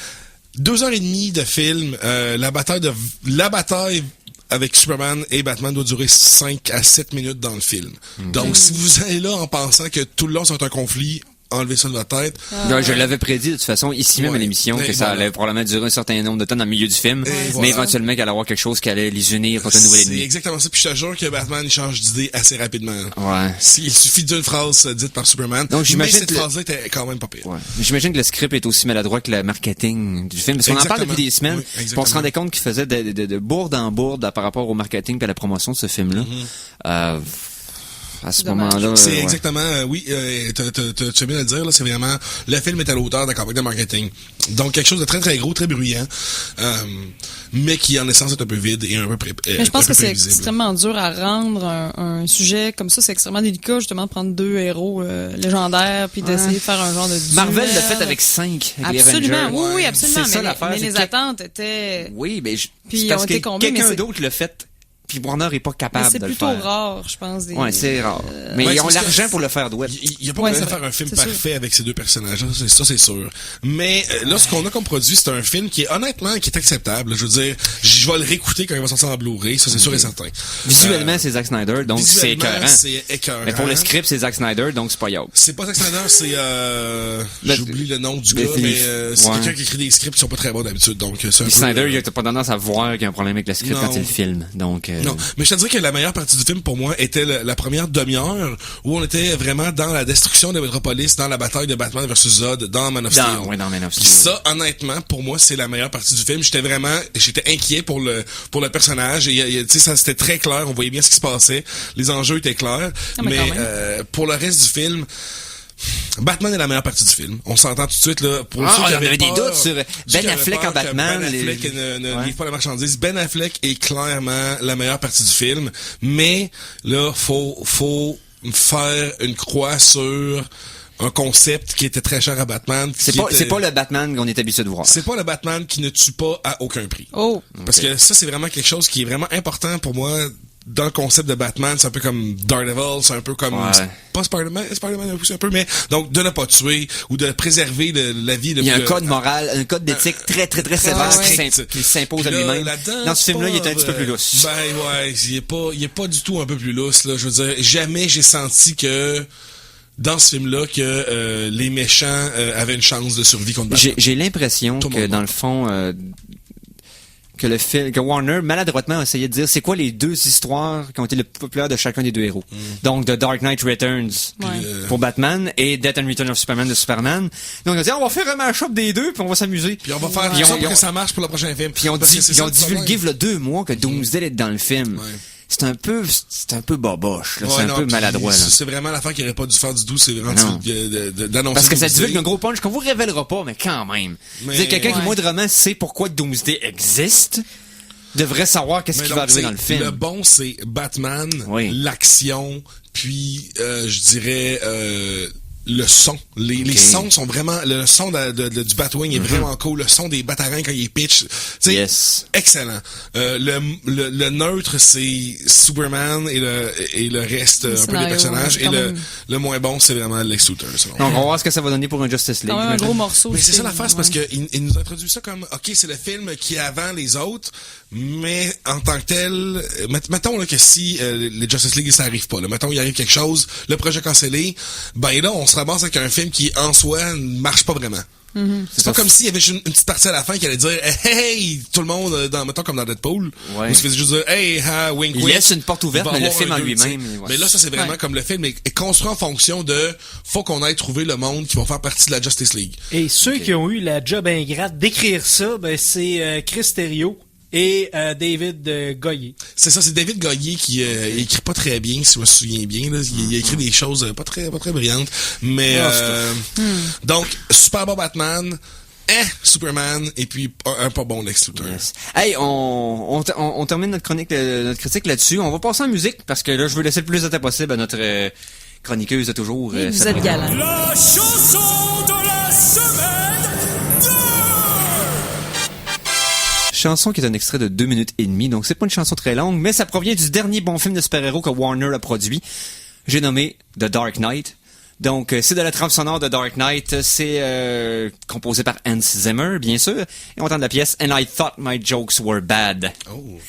2h30 de film, la bataille avec Superman et Batman doit durer 5 à 7 minutes dans le film. Donc, si vous allez là en pensant que tout le long, c'est un conflit, enlevez ça de votre tête. Je l'avais prédit de toute façon ici même à l'émission que ça allait probablement durer un certain nombre de temps dans le milieu du film, mais éventuellement qu'il allait avoir quelque chose qui allait les unir contre un nouvel ennemi. C'est exactement ça, puis je te jure que Batman il change d'idée assez rapidement. Ouais. Il suffit d'une phrase dite par Superman. Donc j'imagine que cette phrase-là était quand même pas pire. Ouais. J'imagine que le script est aussi maladroit que le marketing du film, parce qu'on en parle depuis des semaines, puis on se rendait compte qu'il faisait de bourde en bourde par rapport au marketing et à la promotion de ce film-là. À ce moment-là. C'est exactement, oui, tu as bien à le dire, là, c'est vraiment, le film est à l'auteur de la campagne de marketing. Donc, quelque chose de très, très gros, très bruyant, mais qui, en essence, est un peu vide et un peu mais je pense que c'est extrêmement dur à rendre un sujet comme ça. C'est extrêmement délicat, justement, de prendre deux héros légendaires puis d'essayer de faire un genre de duel. Marvel l'a fait avec 5. Absolument, oui, absolument. C'est ça l'affaire. Mais les attentes étaient... Oui, mais puis parce ont été comblées. Quelqu'un d'autre l'a fait. Puis Warner est pas capable de le faire. C'est plutôt rare, je pense. Ouais, c'est rare. Mais ils ont l'argent pour le faire douette. Il y a pas besoin de faire un film parfait avec ces deux personnages, ça c'est sûr. Mais là, ce qu'on a comme produit, c'est un film qui est honnêtement qui est acceptable. Je veux dire, je vais le réécouter quand il va sortir en Blu-ray, ça c'est sûr et certain. Visuellement, c'est Zack Snyder, donc c'est écœurant. C'est écœurant. Mais pour le script, c'est Zack Snyder, donc c'est pas Yob. C'est pas Zack Snyder, c'est j'oublie le nom du gars, mais c'est quelqu'un qui écrit des scripts qui sont pas très bons d'habitude. Donc Snyder, il a pas tendance à voir qu'il y a un problème avec le script quand il filme. Donc non, mais je te dirais que la meilleure partie du film pour moi était la première demi-heure où on était vraiment dans la destruction de Metropolis, dans la bataille de Batman versus Zod, dans Man of Steel. Dans Man of Steel. Ça, honnêtement, pour moi, c'est la meilleure partie du film. J'étais inquiet pour le personnage. Et tu sais, ça c'était très clair. On voyait bien ce qui se passait. Les enjeux étaient clairs. Mais pour le reste du film, Batman est la meilleure partie du film. On s'entend tout de suite là. Pour ceux qui avaient des doutes sur Ben Affleck en Batman. Ben Affleck ne livre pas la marchandise. Ben Affleck est clairement la meilleure partie du film. Mais là, faut faire une croix sur un concept qui était très cher à Batman. C'est pas le Batman qu'on est habitué de voir. C'est pas le Batman qui ne tue pas à aucun prix. Parce que ça, c'est vraiment quelque chose qui est vraiment important pour moi. Dans le concept de Batman, c'est un peu comme Daredevil, c'est un peu comme pas Spider-Man un peu, mais donc de ne pas tuer ou de préserver la vie. Il y a un code moral, un code d'éthique très très très sévère qui s'impose à lui-même. Dans ce film-là, il est un petit peu plus lousse. Il est pas du tout un peu plus lousse là. Je veux dire, jamais j'ai senti que dans ce film-là que les méchants avaient une chance de survie contre Batman. J'ai l'impression que dans le fond. Que Warner, maladroitement, a essayé de dire c'est quoi les deux histoires qui ont été les plus populaires de chacun des deux héros. Donc, The Dark Knight Returns pour Batman et Death and Return of Superman de Superman. Donc, on a dit, on va faire un mash-up des deux puis on va s'amuser. Puis on va faire ça pour que ça marche pour le prochain film. Puis ils ont divulgué il y a 2 mois que Doomsday est dans le film. C'est un peu boboche, là. C'est un peu maladroit, là. C'est vraiment l'affaire qu'il aurait pas dû faire du tout, c'est vraiment d'annoncer. Parce que ça divulgue un gros punch qu'on vous révélera pas, mais quand même. Quelqu'un qui moindrement sait pourquoi Doomsday existe devrait savoir qu'est-ce qui va arriver dans le film. Le bon, c'est Batman, l'action, puis je dirais le son, Les sons sont vraiment... Le son du Batwing est vraiment cool. Le son des batarins quand il pitch. Excellent. Le neutre, c'est Superman et le reste, un peu des personnages. Et le moins bon, c'est vraiment Lex Luthor. Donc, on va voir ce que ça va donner pour un Justice League. Un gros morceau. Mais c'est ça l'affaire, c'est parce qu'il nous introduit ça comme, OK, c'est le film qui est avant les autres, mais en tant que tel, mettons là, que si les Justice League, ça arrive pas, là, mettons il arrive quelque chose, le projet cancellé, ben là, on se ramasse avec un film qui, en soi, ne marche pas vraiment. C'est pas comme s'il y avait une petite partie à la fin qui allait dire hey, tout le monde, mettons comme dans Deadpool, où il se faisait juste dire hey, wink, il wink. laisse une porte ouverte, mais le film en lui-même. Mais là, ça, c'est vraiment comme le film est construit en fonction de faut qu'on aille trouver le monde qui va faire partie de la Justice League. Et ceux qui ont eu la job ingrate d'écrire ça, ben c'est Chris Terrio et David Goyer. C'est ça, c'est David Goyer qui écrit pas très bien, si je me souviens bien. Là. Il a écrit des choses pas très brillantes. Mais donc, super bon Batman, Superman, et puis un pas bon Lex Luthor. Yes. Hey, on termine notre critique là-dessus. On va passer en musique, parce que là, je veux laisser le plus de temps possible à notre chroniqueuse de toujours. Vous êtes galant. La chanson de la semaine 2! Chanson qui est un extrait de 2 minutes et demie, donc c'est pas une chanson très longue, mais ça provient du dernier bon film de super-héros que Warner a produit. J'ai nommé The Dark Knight. Donc, c'est de la trame sonore de Dark Knight. C'est composé par Hans Zimmer, bien sûr. Et on entend de la pièce « And I Thought My Jokes Were Bad ». Oh.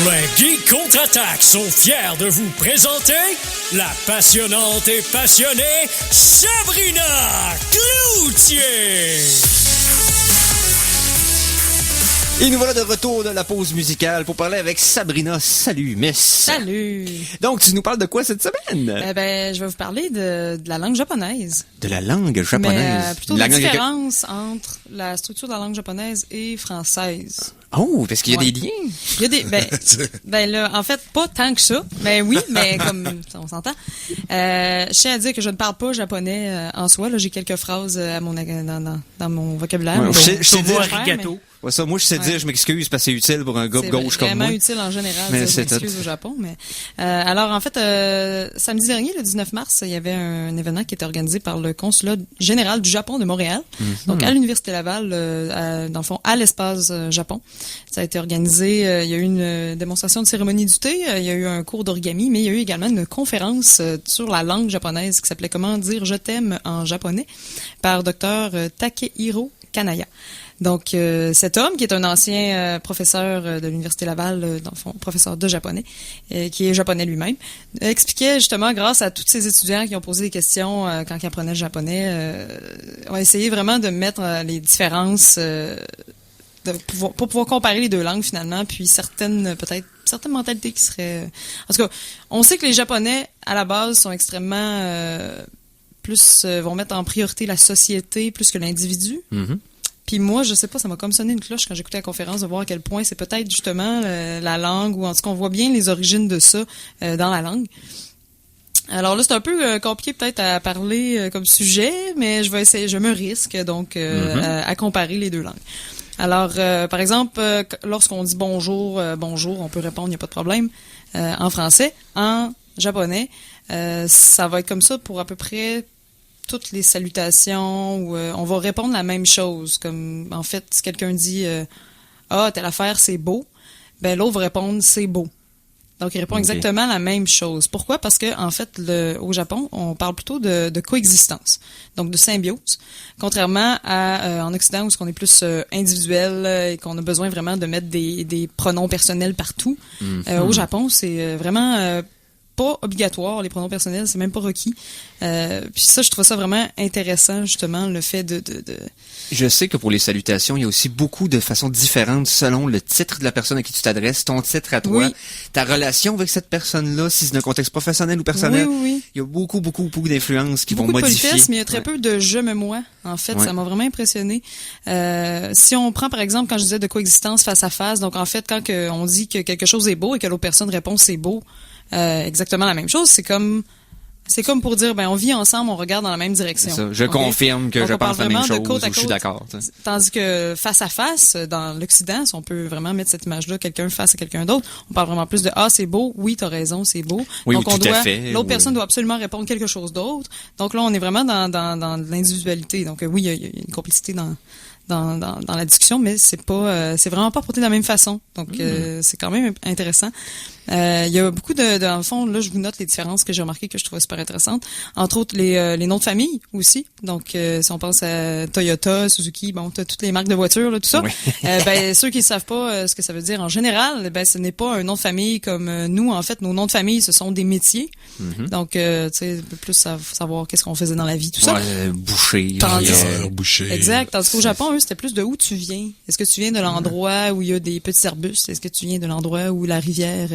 Les Geeks Contre-Attaque sont fiers de vous présenter la passionnante et passionnée Sabrina Cloutier. Et nous voilà de retour de la pause musicale pour parler avec Sabrina. Salut, Miss. Salut. Donc, tu nous parles de quoi cette semaine? Je vais vous parler de la langue japonaise. De la langue japonaise? Mais plutôt la différence entre la structure de la langue japonaise et française. Oh, parce qu'il y a des liens? Il y a des, là, en fait, pas tant que ça. Ben oui, mais comme on s'entend. Je tiens à dire que je ne parle pas japonais en soi. Là, j'ai quelques phrases dans mon vocabulaire. Ouais, je sais dire arigato. Ouais, ça, moi, je sais dire, je m'excuse parce que c'est utile pour un gars gauche comme moi. C'est vraiment utile en général, mais ça, je m'excuse au Japon. Mais alors, en fait, samedi dernier, le 19 mars, il y avait un événement qui était organisé par le consulat général du Japon de Montréal, donc à l'Université Laval, dans le fond, à l'espace Japon. Ça a été organisé, il y a eu une démonstration de cérémonie du thé, il y a eu un cours d'origami, mais il y a eu également une conférence sur la langue japonaise qui s'appelait « Comment dire je t'aime en japonais » par Dr. Takehiro Kanaya. Donc, cet homme, qui est un ancien professeur de l'Université Laval, dans le fond, professeur de japonais, qui est japonais lui-même, expliquait justement, grâce à tous ces étudiants qui ont posé des questions quand ils apprenaient le japonais, ont essayé vraiment de mettre les différences pour pouvoir comparer les deux langues finalement, puis certaines mentalités qui seraient... En tout cas, on sait que les Japonais, à la base, sont extrêmement... vont mettre en priorité la société plus que l'individu. Puis moi, je sais pas, ça m'a comme sonné une cloche quand j'écoutais la conférence de voir à quel point c'est peut-être justement la langue, ou en tout cas on voit bien les origines de ça dans la langue. Alors là, c'est un peu compliqué peut-être à parler comme sujet, mais je vais essayer, je me risque donc à comparer les deux langues. Alors, par exemple, lorsqu'on dit bonjour, bonjour, on peut répondre, il n'y a pas de problème, en français. En japonais, ça va être comme ça pour à peu près toutes les salutations, où on va répondre la même chose. Comme, en fait, si quelqu'un dit « Ah, telle affaire, c'est beau », ben l'autre va répondre « C'est beau ». Donc, il répond exactement la même chose. Pourquoi? Parce que, en fait, au Japon, on parle plutôt de coexistence, donc de symbiose, contrairement à en Occident où on est plus individuel et qu'on a besoin vraiment de mettre des pronoms personnels partout. Au Japon, c'est vraiment pas obligatoire, les pronoms personnels, c'est même pas requis. Puis ça, je trouve ça vraiment intéressant, justement, le fait de... Je sais que pour les salutations, il y a aussi beaucoup de façons différentes selon le titre de la personne à qui tu t'adresses, ton titre à toi, ta relation avec cette personne-là, si c'est d'un contexte professionnel ou personnel. Oui. Il y a beaucoup d'influences qui vont modifier. modifier. Politesse, mais il y a très peu de je me moi. En fait, ça m'a vraiment impressionné. Si on prend, par exemple, quand je disais de coexistence face à face, donc en fait, quand on dit que quelque chose est beau et que l'autre personne répond c'est beau, exactement la même chose, c'est comme pour dire, ben, on vit ensemble, on regarde dans la même direction. Ça. Je confirme que je pense la même chose, ou je suis d'accord. Tandis que face à face, dans l'Occident, si on peut vraiment mettre cette image-là, quelqu'un face à quelqu'un d'autre, on parle vraiment plus de, ah, c'est beau, oui, t'as raison, c'est beau. Oui, donc, l'autre personne doit absolument répondre quelque chose d'autre. Donc là, on est vraiment dans l'individualité. Donc, oui, il y a une complicité dans la discussion, mais c'est vraiment pas porté de la même façon. Donc, c'est quand même intéressant. Il y a beaucoup dans le fond, là, je vous note les différences que j'ai remarquées que je trouvais super intéressantes. Entre autres, les noms de famille aussi. Donc, si on pense à Toyota, Suzuki, bon, toutes les marques de voitures, là, tout ça. Ben, ceux qui savent pas ce que ça veut dire en général, ben, ce n'est pas un nom de famille comme nous. En fait, nos noms de famille, ce sont des métiers. Donc, tu sais, un peu plus savoir qu'est-ce qu'on faisait dans la vie, tout ça. Boucher. Boucher. Exact. Tandis qu'au Japon, eux, c'était plus de où tu viens. Est-ce que tu viens de l'endroit où il y a des petits arbustes? Est-ce que tu viens de l'endroit où la rivière...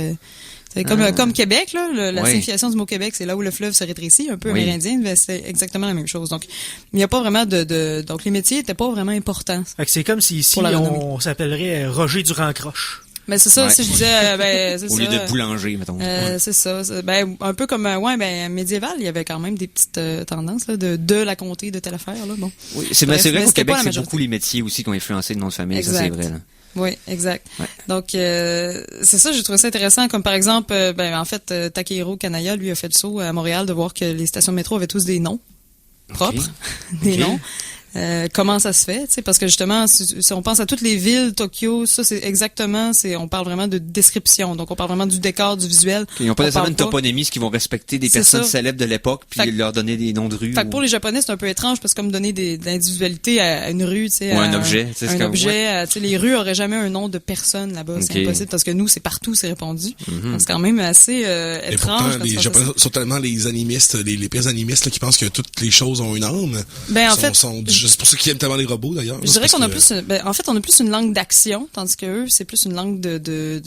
c'est comme Québec, là, la signification du mot Québec, c'est là où le fleuve se rétrécit, un peu amérindien, mais c'est exactement la même chose. Donc, il n'y a pas vraiment donc les métiers n'étaient pas vraiment importants. Fait que c'est comme si ici, on s'appellerait Roger Durand-Croche. Mais c'est ça, si je disais, c'est au lieu de boulanger, mettons. C'est ça. Ben, un peu comme, médiéval, il y avait quand même des petites tendances, là, de la comté de telle affaire, là, bon. Oui, c'est vrai qu'au Québec, c'est beaucoup les métiers aussi qui ont influencé le nom de famille, ça c'est vrai, là. Oui, exact. Ouais. Donc, c'est ça, j'ai trouvé ça intéressant. Comme par exemple, en fait, Takehiro Kanaya, lui, a fait le saut à Montréal de voir que les stations de métro avaient tous des noms propres, des noms. Comment ça se fait, tu sais, parce que justement, si on pense à toutes les villes, Tokyo, ça c'est exactement, on parle vraiment de description, donc on parle vraiment du décor, du visuel. Ils n'ont pas nécessairement une toponymie, ce qui vont respecter des personnes célèbres de l'époque, puis leur donner des noms de rues. Fait que pour les Japonais, c'est un peu étrange, parce que comme donner de l'individualité à une rue, tu sais. Ou un objet. Tu sais, les rues auraient jamais un nom de personne là-bas, c'est impossible, parce que nous, c'est partout, c'est répandu. Donc c'est quand même assez étrange. Et pourtant, les Japonais sont tellement les animistes, les pires animistes, là, qui pensent que toutes les choses ont une âme. Ben, en fait, c'est pour ça qu'ils aiment tellement les robots, d'ailleurs. Je dirais qu'on a plus, en fait, on a plus une langue d'action, tandis que eux, c'est plus une langue de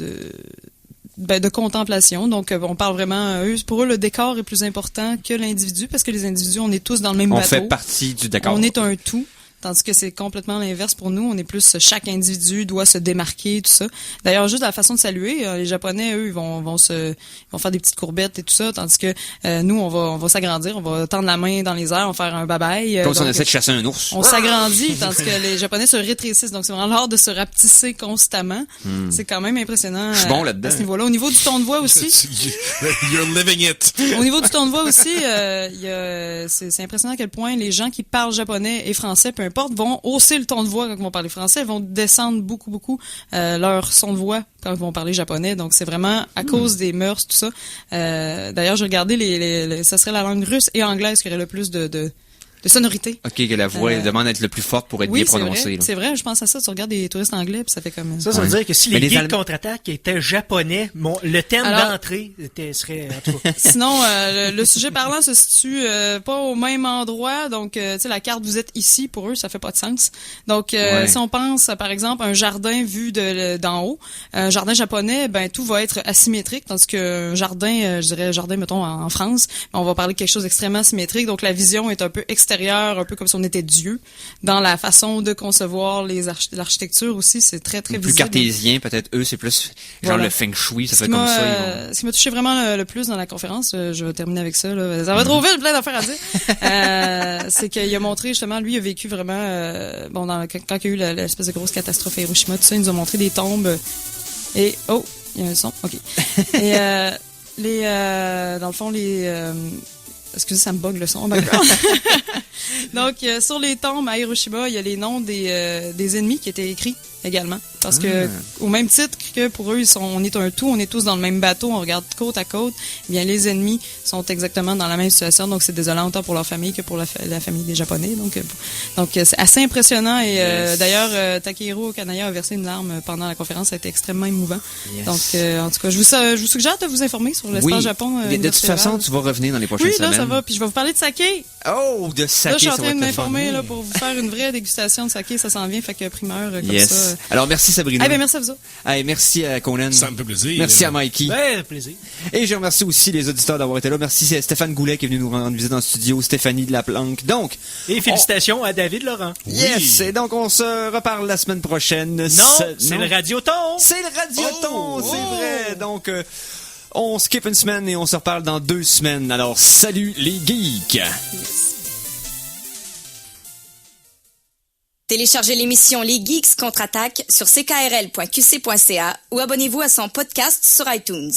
contemplation. Donc, on parle vraiment, pour eux, le décor est plus important que l'individu, parce que les individus, on est tous dans le même bateau. On fait partie du décor. On est un tout. tandis que c'est complètement l'inverse pour nous. On est plus chaque individu doit se démarquer, tout ça. D'ailleurs, juste la façon de saluer, les Japonais, eux, ils vont faire des petites courbettes et tout ça, tandis que nous, on va s'agrandir, on va tendre la main dans les airs, on va faire un bye-bye. Comme si on essaie de chasser un ours. On s'agrandit, tandis que les Japonais se rétrécissent. Donc, c'est vraiment l'art de se rapetisser constamment. C'est quand même impressionnant. Je suis bon là-dedans. À ce niveau-là. Au niveau du ton de voix aussi. You're living it. Au niveau du ton de voix aussi, c'est impressionnant à quel point les gens qui parlent japonais et français, peu importe, vont hausser le ton de voix quand ils vont parler français. Ils vont descendre beaucoup leur son de voix quand ils vont parler japonais. Donc, c'est vraiment à cause des mœurs, tout ça. D'ailleurs, j'ai regardé ça serait la langue russe et anglaise qui aurait le plus de sonorité. OK, que la voix demande d'être le plus forte pour être bien prononcée. C'est vrai, je pense à ça. Tu regardes des touristes anglais, puis ça fait comme... Ça veut dire que si les Geeks contre-attaque étaient japonais, le thème d'entrée serait... En tout cas. Sinon, le sujet parlant se situe pas au même endroit. Donc, tu sais, la carte, vous êtes ici, pour eux, ça fait pas de sens. Donc, si on pense, par exemple, un jardin vu d'en haut, un jardin japonais, ben tout va être asymétrique, tandis qu'un jardin, je dirais jardin, mettons, en France, on va parler de quelque chose d'extrêmement symétrique. Donc, la vision est un peu extérieure, un peu comme si on était Dieu. Dans la façon de concevoir l'architecture aussi, c'est très, très plus visible. cartésien, peut-être. Eux, c'est plus genre le feng shui, ça fait comme ça. Ce qui m'a touché vraiment le plus dans la conférence, je vais terminer avec ça, là. Ça va trop vite, plein d'affaires à dire. C'est qu'il a montré, justement, lui, il a vécu vraiment, quand il y a eu l'espèce de grosse catastrophe à Hiroshima, tout ça, il nous a montré des tombes. Et, oh, il y a un son, OK. Et, dans le fond, excusez, ça me bug le son en background. Donc, sur les tombes à Hiroshima, il y a les noms des ennemis qui étaient écrits également. Parce que, au même titre que pour eux, on est un tout, on est tous dans le même bateau, on regarde côte à côte, eh bien, les ennemis sont exactement dans la même situation. Donc, c'est désolant autant pour leur famille que pour la famille des Japonais. Donc c'est assez impressionnant. Et d'ailleurs, Takehiro Kanaya a versé une larme pendant la conférence. Ça a été extrêmement émouvant. Yes. Donc, en tout cas, je vous suggère de vous informer sur l'espace Japon. De toute façon, tu vas revenir dans les prochaines semaines. Oui, là, ça va. Puis je vais vous parler de saké. Oh, de saké, là, je suis en train de m'informer là, pour vous faire une vraie dégustation de saké. Ça s'en vient, fait que primeur comme ça. Alors, merci Sabrina. Merci à vous autres. Merci à Conan. Ça me fait plaisir. Merci à Mikey. Ouais, plaisir. Et je remercie aussi les auditeurs d'avoir été là. Merci à Stéphane Goulet qui est venu nous rendre visite dans le studio, Stéphanie de la Planque. Donc, et félicitations à David Laurent. Yes! Et donc, on se reparle la semaine prochaine. Non, c'est le Radioton. C'est le Radioton, c'est vrai. Donc, on skip une semaine et on se reparle dans 2 semaines. Alors, salut les geeks! Yes. Téléchargez l'émission Les Geeks contre-attaque sur ckrl.qc.ca ou abonnez-vous à son podcast sur iTunes.